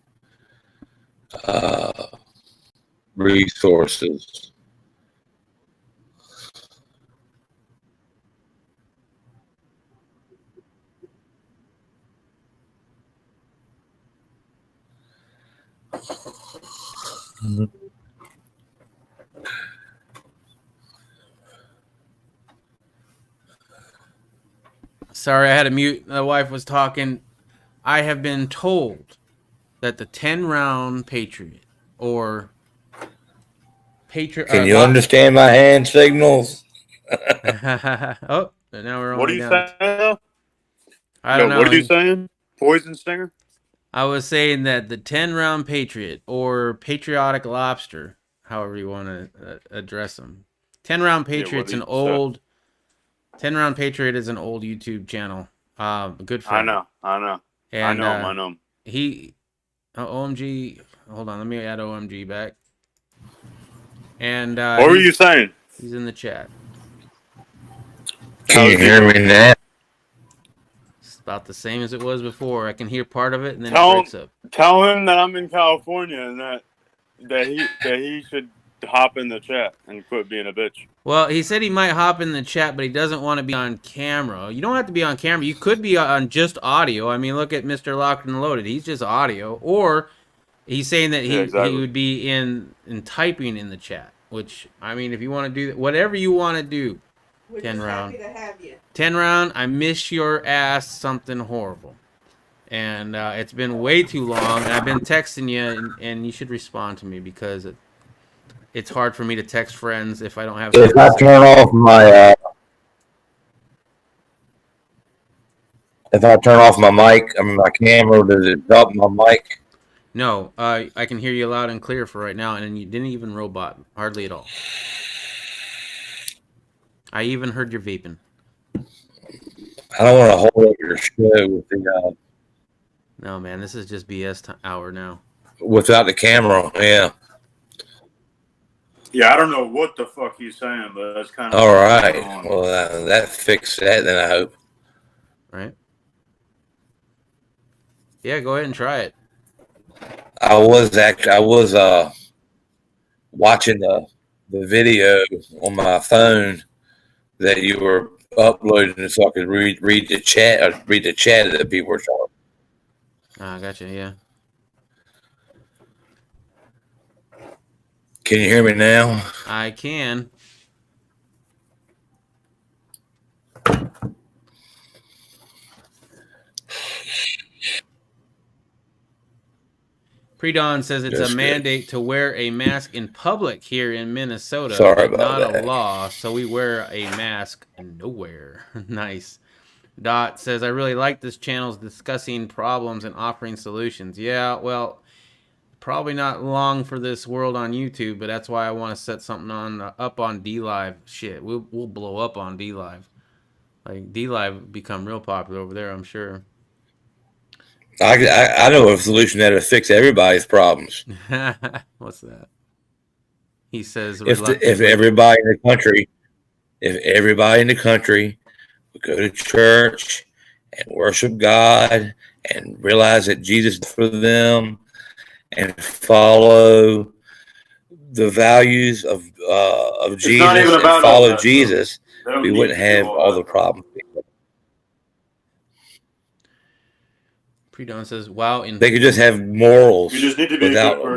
S11: resources.
S9: Sorry, I had to mute. The wife was talking. I have been told that the 10-round Patriot or Patriot.
S11: Can you understand my hand signals?
S9: Oh, now we're
S8: What are
S9: only
S8: you
S9: down.
S8: saying?
S9: I don't know.
S8: What are you saying? Poison stinger?
S9: I was saying that the 10-round Patriot or Patriotic Lobster, however you want to address them. 10-round Patriot's an old. 10-round Patriot is an old YouTube channel. A good friend.
S8: I know.
S9: And,
S8: I know.
S9: He, OMG. Hold on, let me add OMG back. And
S8: what were you saying?
S9: He's in the chat.
S11: Can you hear me now?
S9: It's about the same as it was before. I can hear part of it, and then it breaks up.
S8: Tell him that I'm in California and that he should hop in the chat and quit being a bitch.
S9: Well, he said he might hop in the chat, but he doesn't want to be on camera. You don't have to be on camera. You could be on just audio. I mean, look at Mr. Locked and Loaded. He's just audio. Or he's saying that he would be in typing in the chat, which, I mean, if you want to do that, whatever you want to do.
S10: We're
S9: 10
S10: just
S9: round.
S10: happy to have you.
S9: 10 round, I miss your ass something horrible. And it's been way too long, and I've been texting you, and you should respond to me because it's hard for me to text friends if I don't have.
S11: If I turn off my mic, I mean my camera, does it drop my mic?
S9: No, I can hear you loud and clear for right now, and you didn't even robot hardly at all. I even heard your vaping.
S11: I don't want to hold up your show with the
S9: No, man, this is just BS hour now.
S11: Without the camera, yeah.
S8: Yeah, I don't know what the fuck he's saying, but that's kind of
S11: all right. Well, that fixed that. Then I hope.
S9: Right. Yeah, go ahead and try it.
S11: I was watching the video on my phone that you were uploading, so I could read the chat that people were talking.
S9: I gotcha. Yeah.
S11: Can you hear me now?
S9: I can. Pre-Dawn says it's a mandate to wear a mask in public here in Minnesota.
S11: Sorry
S9: but
S11: about
S9: not
S11: that.
S9: a law, so we wear a mask nowhere. Nice. Dot says, I really like this channel's discussing problems and offering solutions. Yeah, well, probably not long for this world on YouTube, but that's why I want to set something up on DLive. Shit, we'll blow up on DLive. Like DLive become real popular over there, I'm sure.
S11: I know a solution that'll fix everybody's problems.
S9: What's that? He says,
S11: if everybody in the country would go to church and worship God and realize that Jesus is for them and follow the values of Jesus and follow Jesus, we wouldn't have all the problems.
S9: Pre-Dawn says, wow.
S11: They could just have morals.
S8: You just need to be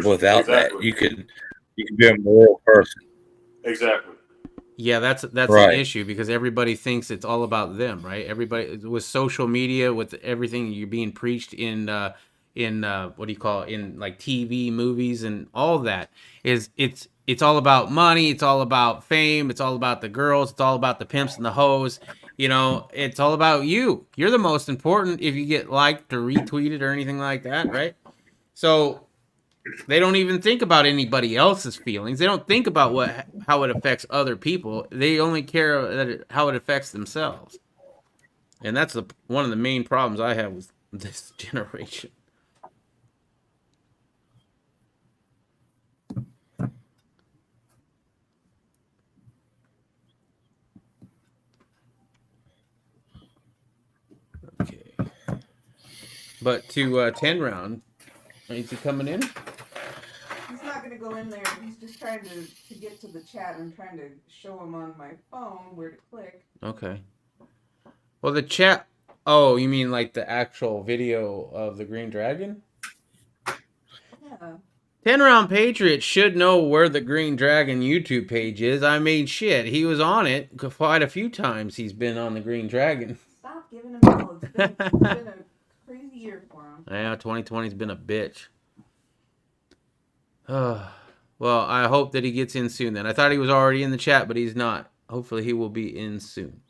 S11: without
S8: exactly.
S11: that. You could be a moral person.
S8: Exactly.
S9: Yeah, that's
S11: right.
S9: an issue because everybody thinks it's all about them, right? Everybody with social media, with everything you're being preached in what do you call it, in like TV, movies, and all that is it's all about money, it's all about fame, it's all about the girls, it's all about the pimps and the hoes. You know, it's all about you. You're the most important if you get liked or retweeted or anything like that, right? So they don't even think about anybody else's feelings. They don't think about how it affects other people. They only care how it affects themselves. And that's one of the main problems I have with this generation. Okay. But to 10 round, is he coming in?
S10: He's not going to go in there. He's just trying to get to the chat. I'm trying to show him on my phone where to click.
S9: Okay. Well, the chat. Oh, you mean like the actual video of the Green Dragon?
S10: Yeah.
S9: 10 Round Patriot should know where the Green Dragon YouTube page is. I mean, shit, he was on it quite a few times. He's been on the Green Dragon.
S10: Stop giving him hell. It's been a crazy year for him.
S9: Yeah, 2020's been a bitch. Well, I hope that he gets in soon then. I thought he was already in the chat, but he's not. Hopefully he will be in soon.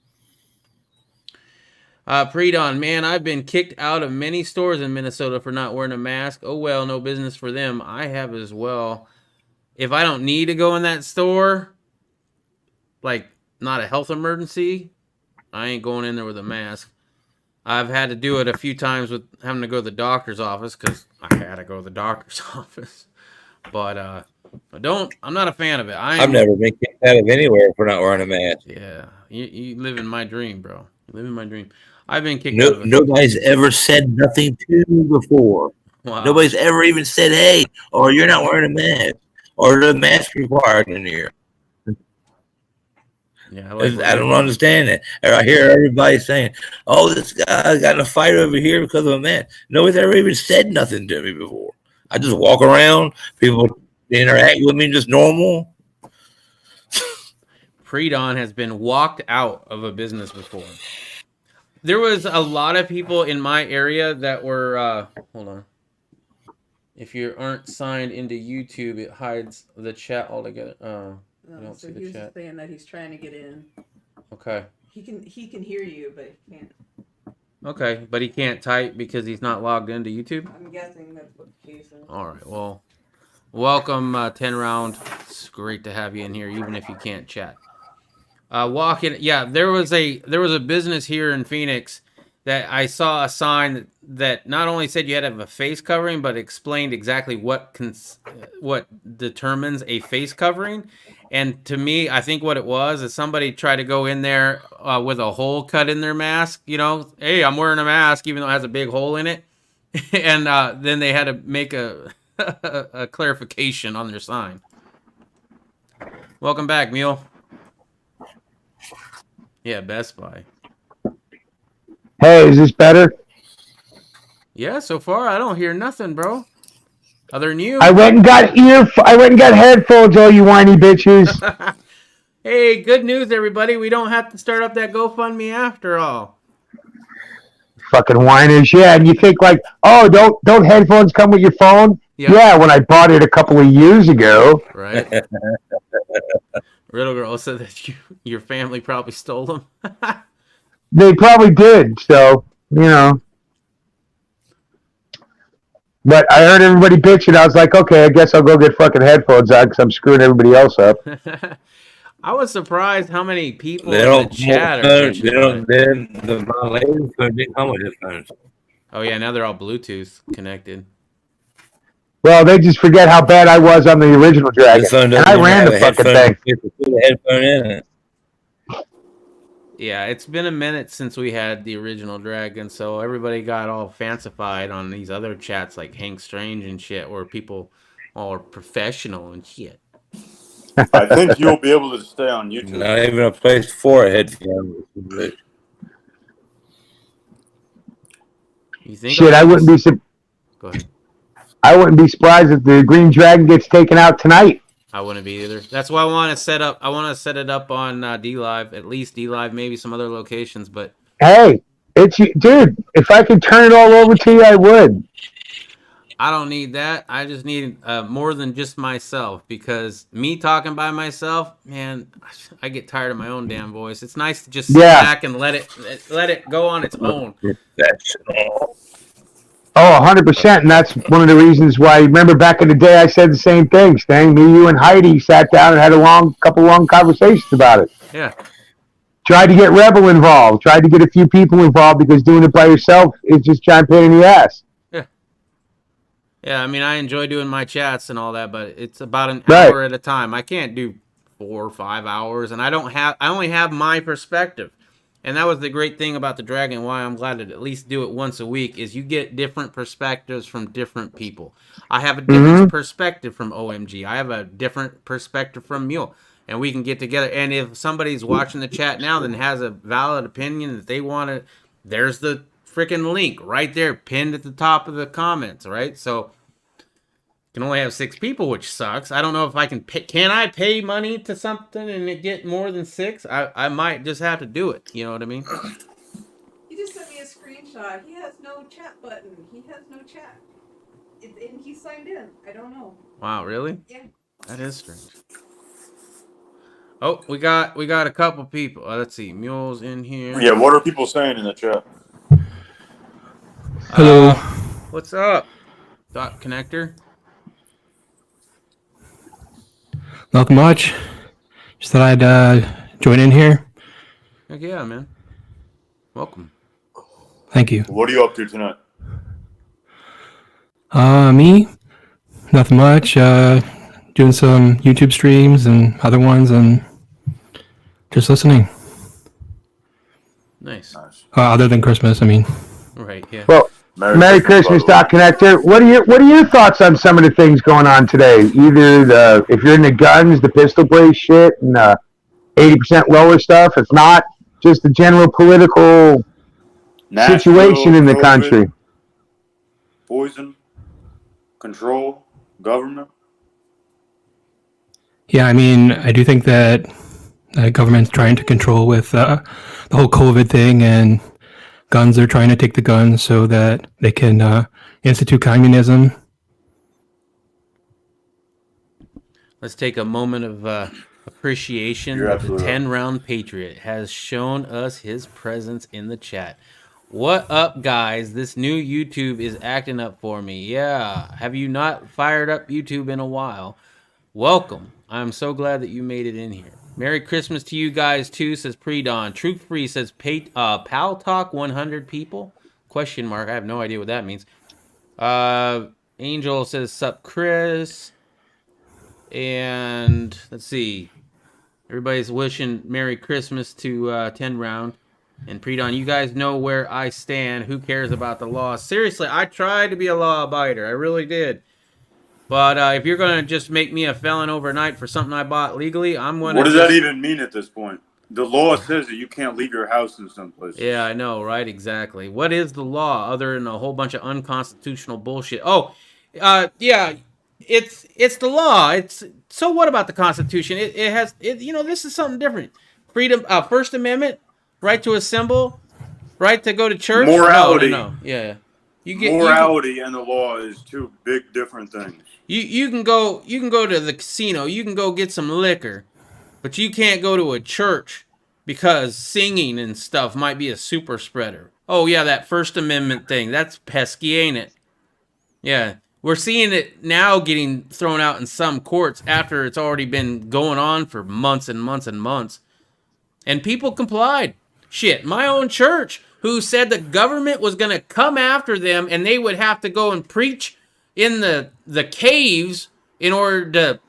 S9: Predon, man, I've been kicked out of many stores in Minnesota for not wearing a mask. Oh well, no business for them. I have as well. If I don't need to go in that store, like not a health emergency, I ain't going in there with a mask. I've had to do it a few times with having to go to the doctor's office because I had to go to the doctor's office. But I'm not a fan of it.
S11: I've never been kicked out of anywhere for not wearing a mask.
S9: Yeah, you live in my dream, bro. You live in my dream. I've been kicked out of it.
S11: Nobody's ever said nothing to me before.
S9: Wow.
S11: Nobody's ever even said, hey, or you're not wearing a mask, or the mask required in here.
S9: Yeah,
S11: I don't understand that. I hear everybody saying, oh, this guy got in a fight over here because of a mask. Nobody's ever even said nothing to me before. I just walk around, people interact with me just normal.
S9: Predon has been walked out of a business before. There was a lot of people in my area that were, hold on. If you aren't signed into YouTube, it hides the chat altogether. You don't
S10: So
S9: see
S10: he
S9: the
S10: was
S9: chat.
S10: just saying that he's trying to get in.
S9: Okay.
S10: He can hear you, but he can't.
S9: Okay, but he can't type because he's not logged into YouTube?
S10: I'm guessing that's what the case is.
S9: All right, well, welcome, 10 Round. It's great to have you in here, even if you can't chat. Walking, yeah, there was a business here in Phoenix that I saw a sign that not only said you had to have a face covering, but explained exactly what determines a face covering. And to me, I think what it was is somebody tried to go in there with a hole cut in their mask. You know, hey, I'm wearing a mask, even though it has a big hole in it. And then they had to make a clarification on their sign. Welcome back, Mule. Yeah, Best Buy.
S7: Hey, is this better?
S9: Yeah, so far I don't hear nothing, bro. Other than you.
S7: I went and got headphones, all you whiny bitches.
S9: Hey, good news, everybody. We don't have to start up that GoFundMe after all.
S7: Fucking whiners, yeah. And you think like, oh, don't headphones come with your phone? Yeah, when I bought it a couple of years ago.
S9: Right. Riddle Girl said that your family probably stole them.
S7: They probably did, so, you know. But I heard everybody bitching. I was like, okay, I guess I'll go get fucking headphones out because I'm screwing everybody else up.
S9: I was surprised how many people
S11: They
S9: in
S11: don't
S9: the chat are
S11: my ladies didn't come with headphones.
S9: Oh, yeah, now they're all Bluetooth connected.
S7: Well, they just forget how bad I was on the original Dragon. And I ran the fucking thing.
S11: Headphone in it.
S9: Yeah, it's been a minute since we had the original Dragon, so everybody got all fancified on these other chats like Hank Strange and shit, where people all are professional and shit.
S8: I think you'll be able to stay on YouTube.
S11: Not even a place for a headphone.
S9: You think?
S7: Shit, I wouldn't be.
S9: Go ahead.
S7: I wouldn't be surprised if the Green Dragon gets taken out tonight.
S9: I wouldn't be either. That's why I want to set up. I want to set it up on DLive, at least DLive, maybe some other locations. But
S7: hey, dude. If I could turn it all over to you, I would.
S9: I don't need that. I just need more than just myself, because me talking by myself, man, I get tired of my own damn voice. It's nice to just sit back and let it go on its own.
S7: Oh, 100%. And that's one of the reasons why, remember back in the day, I said the same thing, Stang. Me, you, and Heidi sat down and had a couple long conversations about it.
S9: Yeah.
S7: Tried to get Rebel involved. Tried to get a few people involved because doing it by yourself is just giant pain in the ass.
S9: Yeah. Yeah, I mean, I enjoy doing my chats and all that, but it's about an hour at a time. I can't do 4 or 5 hours, and I only have my perspective. And that was the great thing about the Dragon, why I'm glad to at least do it once a week, is you get different perspectives from different people. I have a different perspective from OMG. I have a different perspective from Mule. And we can get together. And if somebody's watching the chat now that has a valid opinion that they want to, there's the freaking link right there pinned at the top of the comments, right? So can only have 6 people, which sucks. I don't know if I can pay. Can I pay money to something and it get more than 6? I might just have to do it. You know what I mean?
S10: You just screenshot. He has no chat button. He has no chat. And he signed in. I don't know.
S9: Wow, really?
S10: Yeah.
S9: That is strange. Oh, we got a couple people. Let's see, Mule's in here.
S8: Yeah, what are people saying in the chat?
S13: Hello.
S9: What's up, Dot Connector?
S13: Not much. Just thought I'd join in here.
S9: Heck yeah, man. Welcome.
S13: Thank you.
S8: What are you up to tonight?
S13: Me? Nothing much. Doing some YouTube streams and other ones and just listening.
S9: Nice.
S13: Other than Christmas, I mean.
S9: Right, yeah.
S7: Well, Merry Christmas, Doc Connector. What are your thoughts on some of the things going on today? Either if you're into guns, the pistol brace shit, and 80% lower stuff. If not, just the general political situation in the
S8: COVID,
S7: country.
S8: Poison, control, government.
S13: Yeah, I mean, I do think that the government's trying to control with the whole COVID thing, and guns are trying to take the guns so that they can institute communism.
S9: Let's take a moment of appreciation.
S8: You're
S9: The
S8: absolutely right.
S9: 10-round Patriot has shown us his presence in the chat. What up, guys? This new YouTube is acting up for me. Yeah, have you not fired up YouTube in a while? Welcome. I'm so glad that you made it in here. Merry Christmas to you guys too, says Pre-Dawn. Truth Free says Pal Talk 100 people? Question mark. I have no idea what that means. Angel says sup Chris. And let's see. Everybody's wishing Merry Christmas to 10 round. And Pre-Dawn, you guys know where I stand. Who cares about the law? Seriously, I tried to be a law abider. I really did. But if you're going to just make me a felon overnight for something I bought legally, I'm going to...
S8: What does that even mean at this point? The law says that you can't leave your house in some places.
S9: Yeah, I know, right? Exactly. What is the law other than a whole bunch of unconstitutional bullshit? Oh, yeah, it's the law. So what about the Constitution? It has this is something different. Freedom, First Amendment, right to assemble, right to go to church.
S8: Morality.
S9: No. Yeah.
S8: Morality and the law is two big different things.
S9: You can go to the casino, you can go get some liquor, but you can't go to a church because singing and stuff might be a super spreader. Oh yeah, that First Amendment thing, that's pesky, ain't it? Yeah, we're seeing it now getting thrown out in some courts after it's already been going on for months and months and months. And people complied. Shit, my own church, who said the government was going to come after them and they would have to go and preach in the caves in order to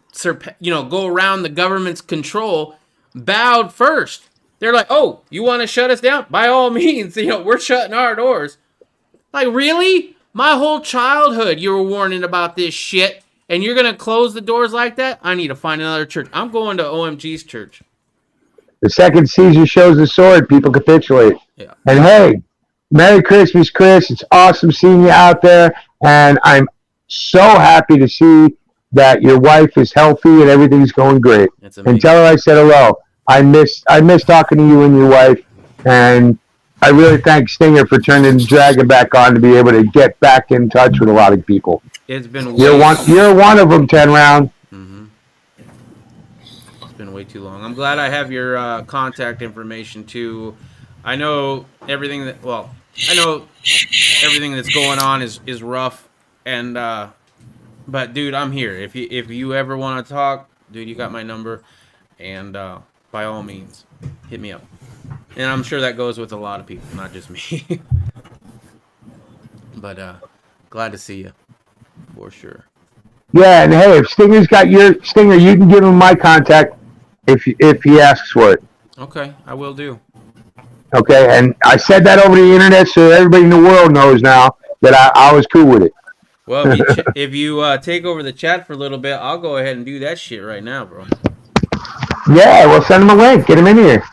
S9: go around the government's control, bowed first. They're like, oh, you want to shut us down? By all means, we're shutting our doors. Like, really? My whole childhood you were warning about this shit, and you're going to close the doors like that? I need to find another church. I'm going to OMG's church.
S7: The second Caesar shows the sword, people capitulate.
S9: Yeah.
S7: And hey, Merry Christmas, Chris. It's awesome seeing you out there. And I'm so happy to see that your wife is healthy and everything's going great. And tell her I said hello. I miss talking to you and your wife. And I really thank Stinger for turning the Dragon back on to be able to get back in touch with a lot of people.
S9: It's been
S7: You're one of them, 10 round.
S9: It's been way too long. I'm glad I have your contact information too. I know everything that's going on is rough, and but dude, I'm here. If you ever want to talk, dude, you got my number, and by all means, hit me up. And I'm sure that goes with a lot of people, not just me. But glad to see you, for sure.
S7: Yeah, and hey, if Stinger's got your Stinger, you can give him my contact if he asks for it.
S9: Okay, I will do.
S7: Okay, and I said that over the internet so everybody in the world knows now that I was cool with it.
S9: Well, if you take over the chat for a little bit, I'll go ahead and do that shit right now, bro.
S7: Yeah, well, send him a link. Get him in here.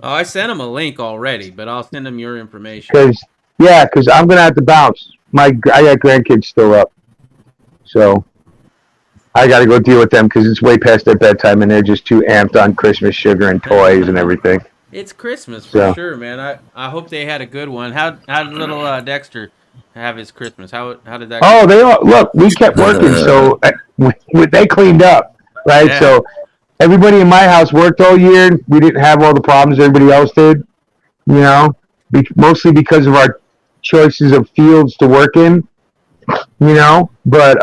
S9: Oh, I sent him a link already, but I'll send him your information.
S7: Because I'm going to have to bounce. I got grandkids still up. So I got to go deal with them because it's way past their bedtime and they're just too amped on Christmas sugar and toys and everything.
S9: It's Christmas for sure, man. I hope they had a good one. How did little Dexter have his Christmas? How did that?
S7: Oh,
S9: go?
S7: they all look. We kept working, so they cleaned up, right?
S9: Yeah.
S7: So everybody in my house worked all year. We didn't have all the problems everybody else did, you know, mostly because of our choices of fields to work in, you know. But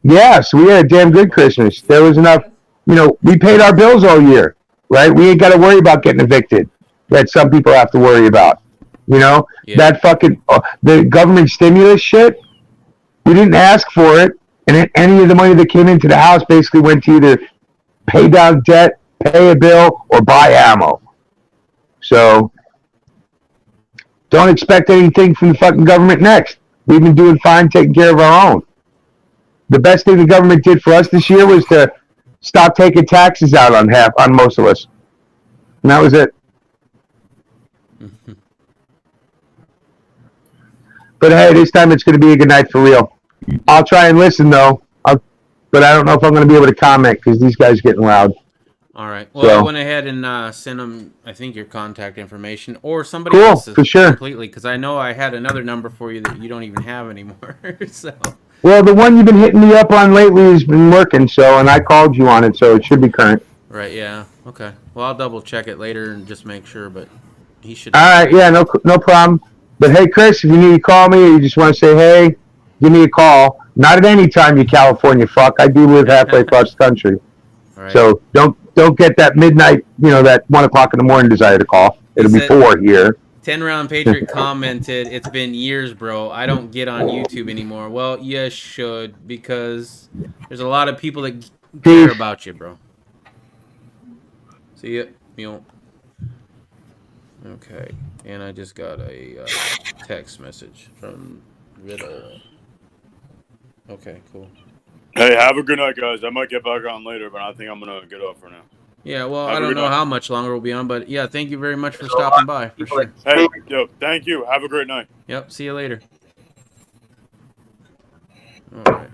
S7: yeah, so we had a damn good Christmas. There was enough, you know. We paid our bills all year, right? We ain't got to worry about getting evicted that some people have to worry about. You know, that fucking the government stimulus shit. We didn't ask for it, and any of the money that came into the house basically went to either pay down debt, pay a bill, or buy ammo. So don't expect anything from the fucking government next. We've been doing fine taking care of our own. The best thing the government did for us this year was to stop taking taxes out on most of us, and that was it. But hey, this time it's going to be a good night for real. I'll try and listen though, but I don't know if I'm going to be able to comment because these guys are getting loud.
S9: All right. Well, I went ahead and sent them, I think, your contact information or somebody else's
S7: for sure.
S9: completely, because I know I had another number for you that you don't even have anymore. So.
S7: Well, the one you've been hitting me up on lately has been working, and I called you on it, so it should be current.
S9: Right. Yeah. Okay. Well, I'll double check it later and just make sure, but he should.
S7: All right. Yeah. No problem. But hey, Chris, if you need to call me or you just want to say hey, give me a call. Not at any time, you California fuck. I do live halfway across the country.
S9: Right.
S7: So don't get that midnight, that 1 o'clock in the morning desire to call. It'll be 4 here.
S9: 10-Round Patriot commented, "It's been years, bro. I don't get on YouTube anymore." Well, you should, because there's a lot of people that care about you, bro. See it, Mule. Okay, and I just got a text message from Riddle. Okay, cool.
S8: Hey, have a good night, guys. I might get back on later, but I think I'm gonna get off for now.
S9: Yeah, well,
S8: Have
S9: I
S8: a
S9: don't
S8: good
S9: know
S8: night.
S9: how much longer we'll be on, but yeah, thank you very much for stopping by, for sure.
S8: Hey, yo, thank you. Have a great night.
S9: Yep, see you later. All right.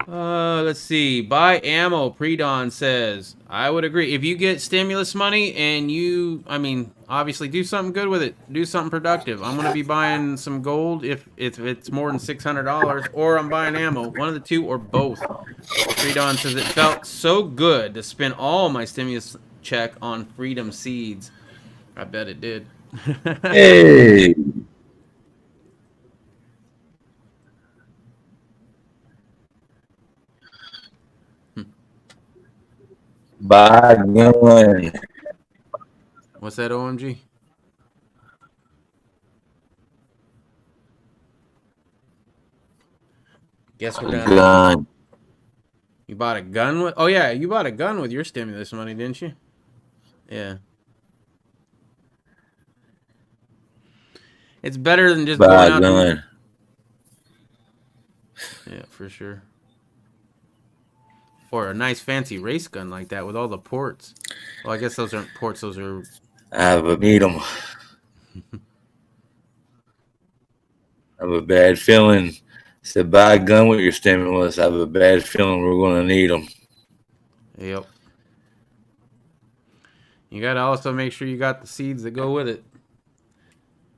S9: Let's see. Buy ammo. Pre-Dawn says, I would agree. If you get stimulus money and obviously do something good with it. Do something productive. I'm going to be buying some gold if it's more than $600, or I'm buying ammo. One of the two or both. Pre-Dawn says, it felt so good to spend all my stimulus check on freedom seeds. I bet it did.
S11: Hey. Buy a gun.
S9: What's that, OMG? Guess we're done.
S11: Gun.
S9: You bought a gun with? Oh yeah, you bought a gun with your stimulus money, didn't you? Yeah. It's better than just
S11: Buy
S9: going
S11: a
S9: out.
S11: gun.
S9: Yeah, for sure. Or a nice fancy race gun like that with all the ports. Well, I guess those aren't ports; those are.
S11: I need them. I have a bad feeling. Said buy a gun with your stimulus. I have a bad feeling we're going to need them.
S9: Yep. You got to also make sure you got the seeds that go with it.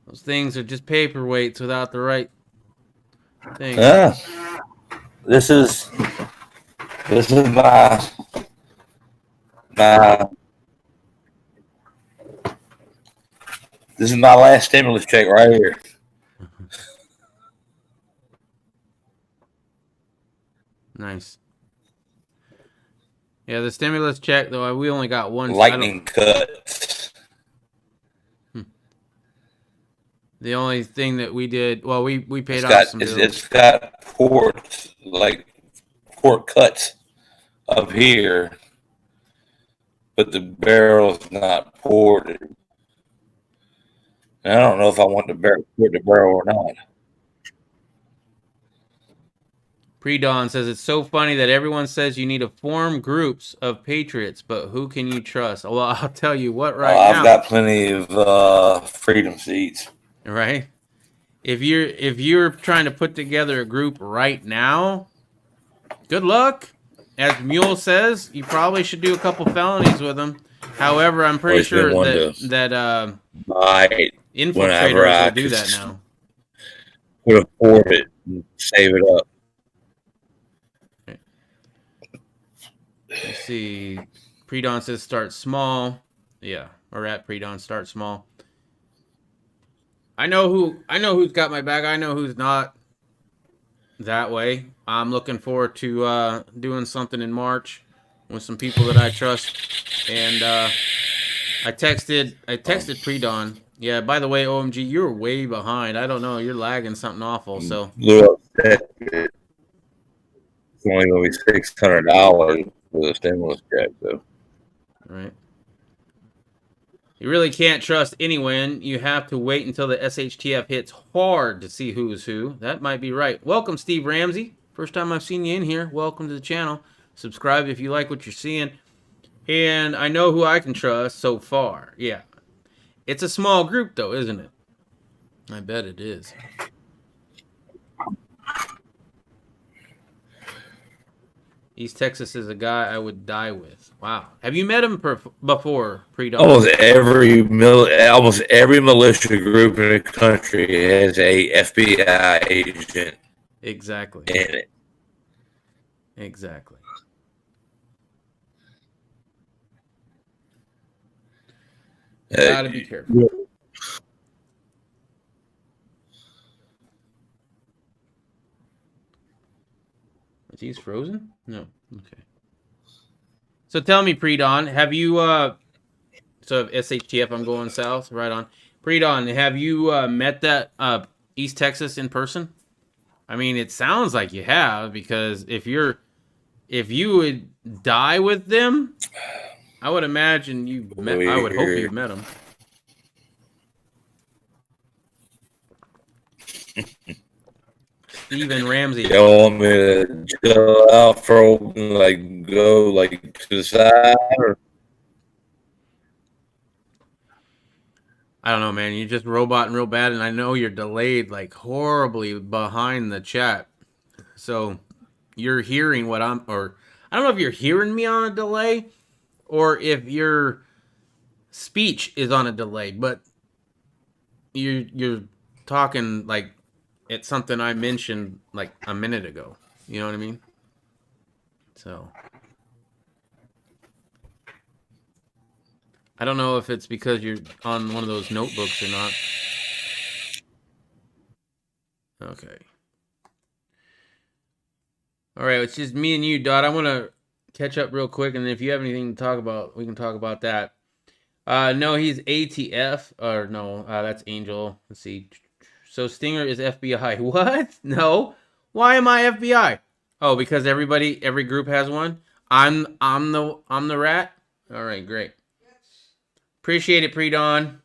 S9: Those things are just paperweights without the right thing.
S11: Yeah. This is my this is my last stimulus check right here.
S9: Nice. Yeah, the stimulus check, though, we only got one.
S11: Lightning cuts.
S9: The only thing that we did, well, we paid
S11: It's
S9: off
S11: got
S9: some
S11: it's,
S9: bills.
S11: it's got ports, like port cuts up here, but the barrel's not ported. And I don't know if I want to port the barrel or not.
S9: Pre-Dawn says, it's so funny that everyone says you need to form groups of patriots, but who can you trust? Well, I'll tell you what now.
S11: I've got plenty of freedom seats.
S9: Right? If you're trying to put together a group right now, good luck. As Mule says, you probably should do a couple felonies with them. However, I'm pretty
S11: Always been
S9: sure
S11: one
S9: that
S11: to buy it whenever
S9: infiltrators
S11: I
S9: will do that now.
S11: could afford it and save it up.
S9: Let's see. Pre-dawn says start small. Yeah, or at pre-dawn start small. I know who's got my back. I know who's not that way. I'm looking forward to doing something in March with some people that I trust. And I texted pre-dawn. Yeah, by the way, OMG, you're way behind. I don't know, you're lagging something awful. So
S11: Little upset. It's only going to be $600 for the stimulus check, though.
S9: Right. You really can't trust anyone. You have to wait until the SHTF hits hard to see who's who. That might be right. Welcome, Steve Ramsey. First time I've seen you in here. Welcome to the channel. Subscribe if you like what you're seeing. And I know who I can trust so far. Yeah. It's a small group, though, isn't it? I bet it is. East Texas is a guy I would die with. Wow. Have you met him before, pre-dawn?
S11: Almost every militia group in the country has a FBI agent
S9: Exactly.
S11: in it.
S9: Exactly. Gotta be careful. Is he frozen? No. Okay. So tell me, pre-dawn, have you so SHTF, I'm going south, right on. Pre-dawn, have you met that East Texas in person? I mean, it sounds like you have, because if you would die with them, I would imagine you met. I would hope you met them. Stephen Ramsey.
S11: You want me to chill out for go to the side? Or?
S9: I don't know, man. You just roboting real bad, and I know you're delayed like horribly behind the chat. So you're hearing what I don't know if you're hearing me on a delay or if your speech is on a delay, but you're talking like it's something I mentioned like a minute ago. You know what I mean? So I don't know if it's because you're on one of those notebooks or not. Okay. All right, it's just me and you, Dot. I want to catch up real quick, and if you have anything to talk about, we can talk about that. No, he's ATF, or no, that's Angel. Let's see. So Stinger is FBI. What? No. Why am I FBI? Oh, because every group has one. I'm the rat. All right, great. Appreciate it, pre-dawn.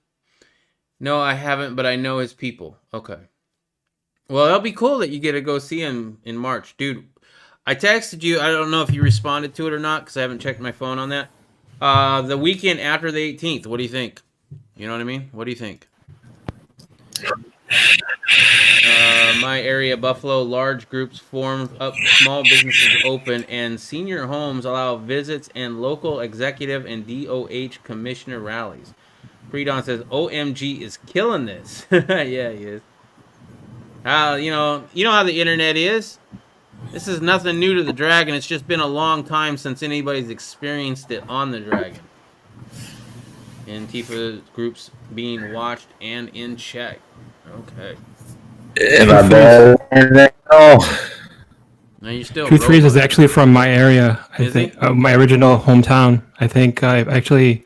S9: No, I haven't, but I know his people. Okay. Well, that'll be cool that you get to go see him in March, dude. I texted you. I don't know if you responded to it or not because I haven't checked my phone on that. The weekend after the 18th. What do you think? You know what I mean? What do you think? My area, Buffalo, large groups form up, small businesses open, and senior homes allow visits and local executive and DOH commissioner rallies. Pre-dawn says, OMG is killing this. Yeah, he is. You know how the internet is? This is nothing new to the Dragon. It's just been a long time since anybody's experienced it on the Dragon. Antifa groups being watched and in check. Okay.
S11: Am I bad now?
S9: No, you're still.
S13: Truth Freeze is actually from my area. I think my original hometown. I think I actually,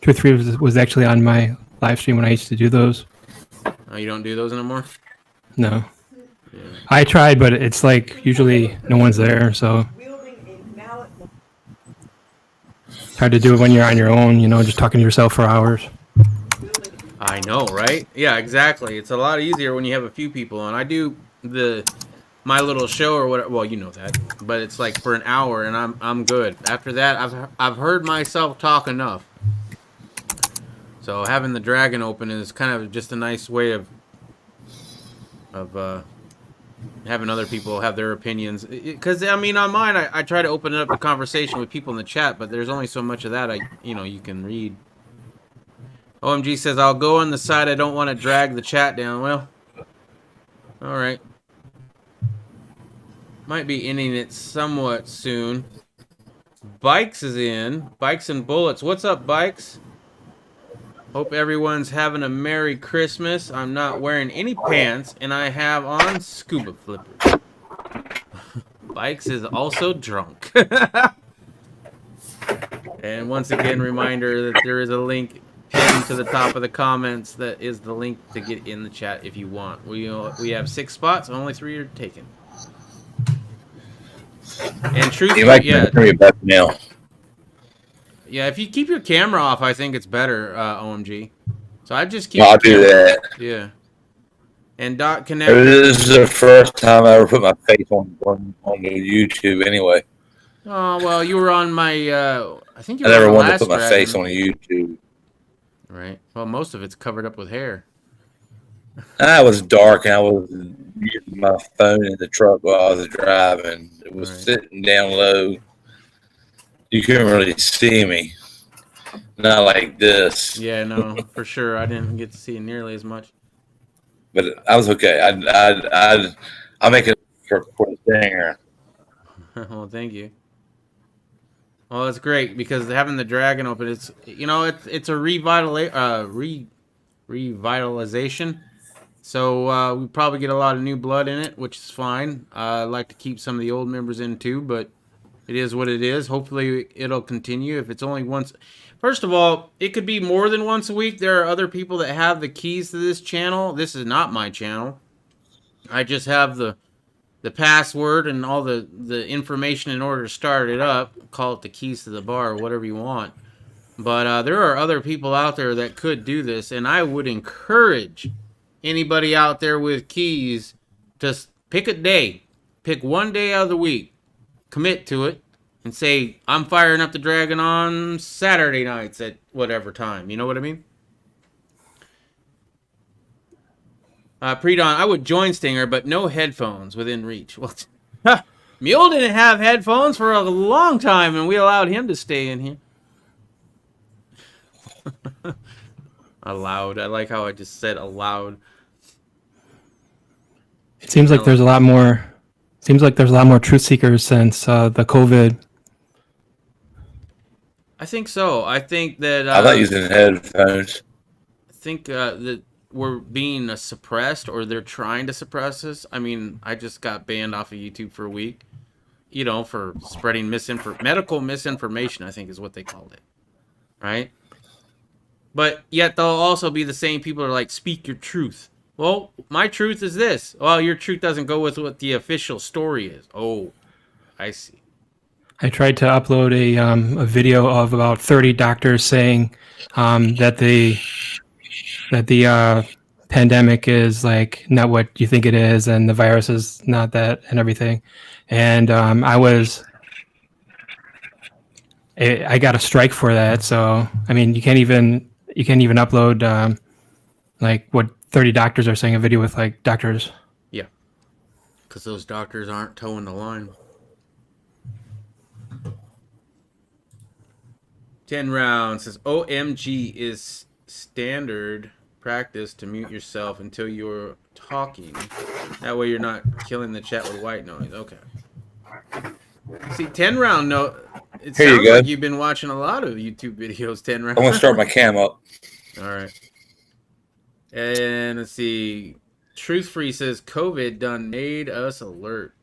S13: Truth Freeze was actually on my live stream when I used to do those.
S9: Oh, you don't do those anymore?
S13: No. Yeah. I tried, but it's like usually no one's there, so it's hard to do it when you're on your own. You know, just talking to yourself for hours.
S9: I know, right? Yeah, exactly. It's a lot easier when you have a few people on. I do my little show or whatever. Well, you know that, but it's like for an hour, and I'm good. After that, I've heard myself talk enough. So having the Dragon open is kind of just a nice way of having other people have their opinions. Because I mean, on mine, I try to open up the conversation with people in the chat, but there's only so much of that you can read. OMG says, I'll go on the side I don't want to drag the chat down. Well, all right. Might be ending it somewhat soon. Bikes is in. Bikes and Bullets. What's up, Bikes? Hope everyone's having a Merry Christmas. I'm not wearing any pants, and I have on scuba flippers. Bikes is also drunk. And once again, reminder that there is a link pinned to the top of the comments that is the link to get in the chat if you want. We have 6 spots, only 3 are taken. And truthfully, yeah. Yeah, if you keep your camera off, I think it's better, OMG. So I just keep.
S11: I'll do that.
S9: Yeah. And Dot Connect.
S11: This is the first time I ever put my face on the YouTube. Anyway.
S9: Oh well, you were on my. I think you
S11: I
S9: were
S11: never
S9: on
S11: wanted to
S9: Last
S11: put my
S9: Dragon.
S11: face on YouTube.
S9: Right. Well, most of it's covered up with hair.
S11: I was dark and I was using my phone in the truck while I was driving. It was sitting down low. You couldn't really see me. Not like this.
S9: Yeah, no, for sure. I didn't get to see it nearly as much.
S11: But I was okay. I'll make it for the singer.
S9: Well, thank you. Well, that's great because having the dragon open, it's a revitalization. So we probably get a lot of new blood in it, which is fine. I like to keep some of the old members in too, but it is what it is. Hopefully it'll continue. If it's only once, first of all, it could be more than once a week. There are other people that have the keys to this channel. This is not my channel. I just have the password and all the information in order to start it up. Call it the keys to the bar or whatever you want. But there are other people out there that could do this, and I would encourage anybody out there with keys to pick a day. Pick one day out of the week. Commit to it and say, I'm firing up the dragon on Saturday nights at whatever time. You know what I mean? Pre-dawn, I would join Stinger, but no headphones within reach. Well, Mule didn't have headphones for a long time, and we allowed him to stay in here. Allowed. I like how I just said allowed.
S13: It seems like there's a lot more. Seems like there's a lot more truth seekers since the COVID.
S9: I think so. I think that
S11: I'm not using headphones.
S9: I think that we're being suppressed, or they're trying to suppress us. I mean, I just got banned off of YouTube for a week, for spreading medical misinformation, I think is what they called it, right? But yet they'll also be the same people who are like, speak your truth. Well, my truth is this. Well, your truth doesn't go with what the official story is. Oh, I see.
S13: I tried to upload a video of about 30 doctors saying that the pandemic is like not what you think it is, and the virus is not that, and everything. And I got a strike for that. So I mean, you can't even upload like what 30 doctors are saying, a video with like doctors.
S9: Yeah, because those doctors aren't towing the line. 10 rounds says OMG is standard practice to mute yourself until you're talking. That way you're not killing the chat with white noise. Okay. See, 10 round note. It
S11: Here you
S9: sounds
S11: go.
S9: like you've been watching a lot of YouTube videos. 10 round.
S11: I'm gonna start my cam up.
S9: All right. And let's see. Truth Free says COVID done made us alert.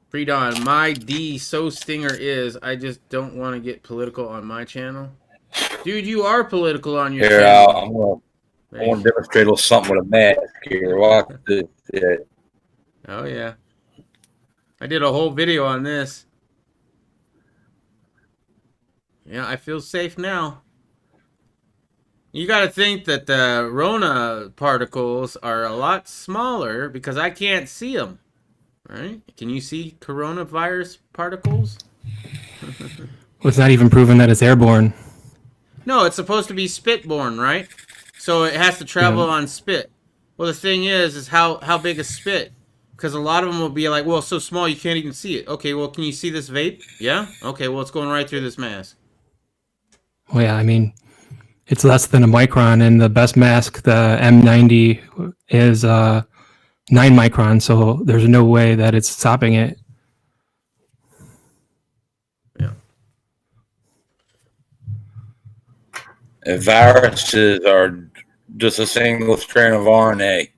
S9: Pre-dawn, my D so Stinger is. I just don't want to get political on my channel. Dude, you are political on your
S11: Here,
S9: channel.
S11: I want to demonstrate a little something with a mask here. Watch this shit.
S9: Oh, yeah. I did a whole video on this. Yeah, I feel safe now. You got to think that the Rona particles are a lot smaller because I can't see them. Right? Can you see coronavirus particles?
S13: Well, it's not even proven that it's airborne.
S9: No, it's supposed to be spit-borne, right? So it has to travel on spit. Well, the thing is how big is spit? because a lot of them will be like, well, it's so small you can't even see it. Okay, well, can you see this vape? Yeah? Okay, well, it's going right through this mask.
S13: Well, yeah, I mean, it's less than a micron, and the best mask, the M90, is 9 microns, so there's no way that it's stopping it.
S11: Viruses are just a single strand of RNA.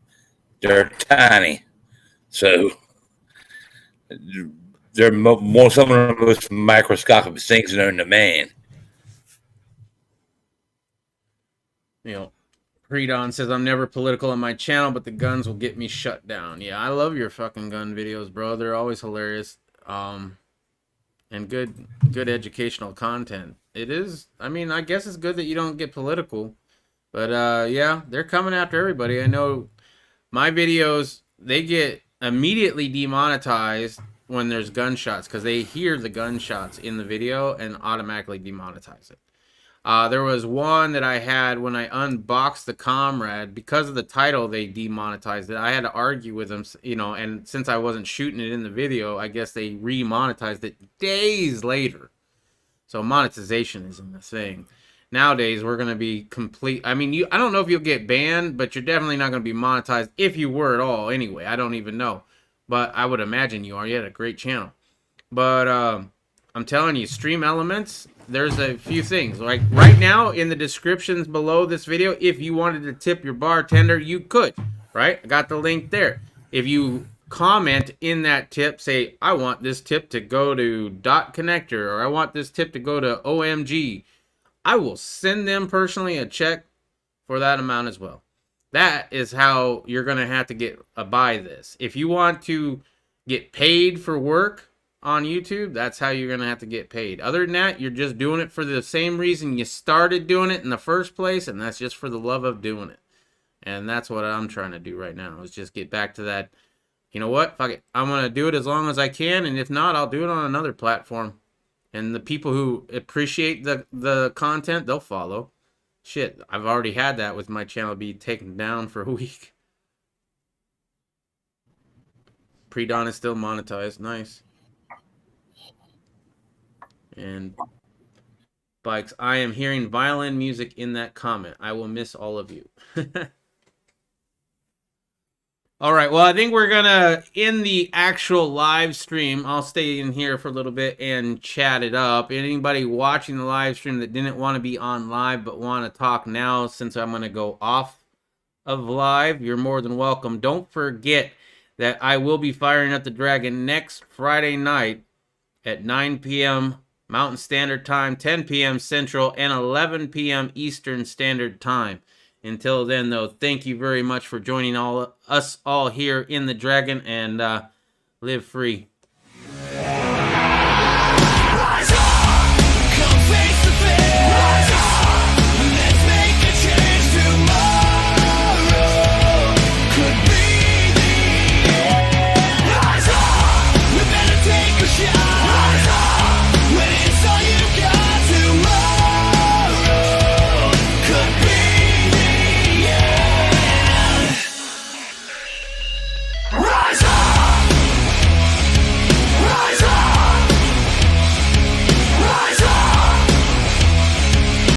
S11: They're tiny, so they're more some of the most microscopic things known to man.
S9: You know, Predon says, I'm never political on my channel, but the guns will get me shut down. Yeah, I love your fucking gun videos, bro. They're always hilarious. And good educational content. It is, I mean, I guess it's good that you don't get political. But yeah, they're coming after everybody. I know my videos, they get immediately demonetized when there's gunshots because they hear the gunshots in the video and automatically demonetize it. There was one that I had when I unboxed the Comrade. Because of the title, they demonetized it. I had to argue with them, you know, and since I wasn't shooting it in the video, I guess they remonetized it days later. So monetization isn't a thing. Nowadays, we're going to be complete. I mean, I don't know if you'll get banned, but you're definitely not going to be monetized if you were at all anyway. I don't even know. But I would imagine you are. You had a great channel. But I'm telling you, Stream Elements, there's a few things. Like right now in the descriptions below this video, if you wanted to tip your bartender, you could. Right? I got the link there. If you comment in that tip, say, I want this tip to go to Dot Connector, or I want this tip to go to OMG, I will send them personally a check for that amount as well. That is how you're going to have to get buy this. If you want to get paid for work on YouTube, that's how you're going to have to get paid. Other than that, you're just doing it for the same reason you started doing it in the first place, and that's just for the love of doing it. And that's what I'm trying to do right now, is just get back to that, you know what, fuck it, I'm going to do it as long as I can, and if not, I'll do it on another platform. And the people who appreciate the content, they'll follow. Shit, I've already had that with my channel be taken down for a week. Pre-Dawn is still monetized. Nice. And Bikes, I am hearing violin music in that comment. I will miss all of you. All right, well, I think we're going to end the actual live stream. I'll stay in here for a little bit and chat it up. Anybody watching the live stream that didn't want to be on live but want to talk now, since I'm going to go off of live, you're more than welcome. Don't forget that I will be firing up the Dragon next Friday night at 9 p.m. Mountain Standard Time, 10 p.m. Central, and 11 p.m. Eastern Standard Time. Until then, though, thank you very much for joining us all here in the Dragon, and live free.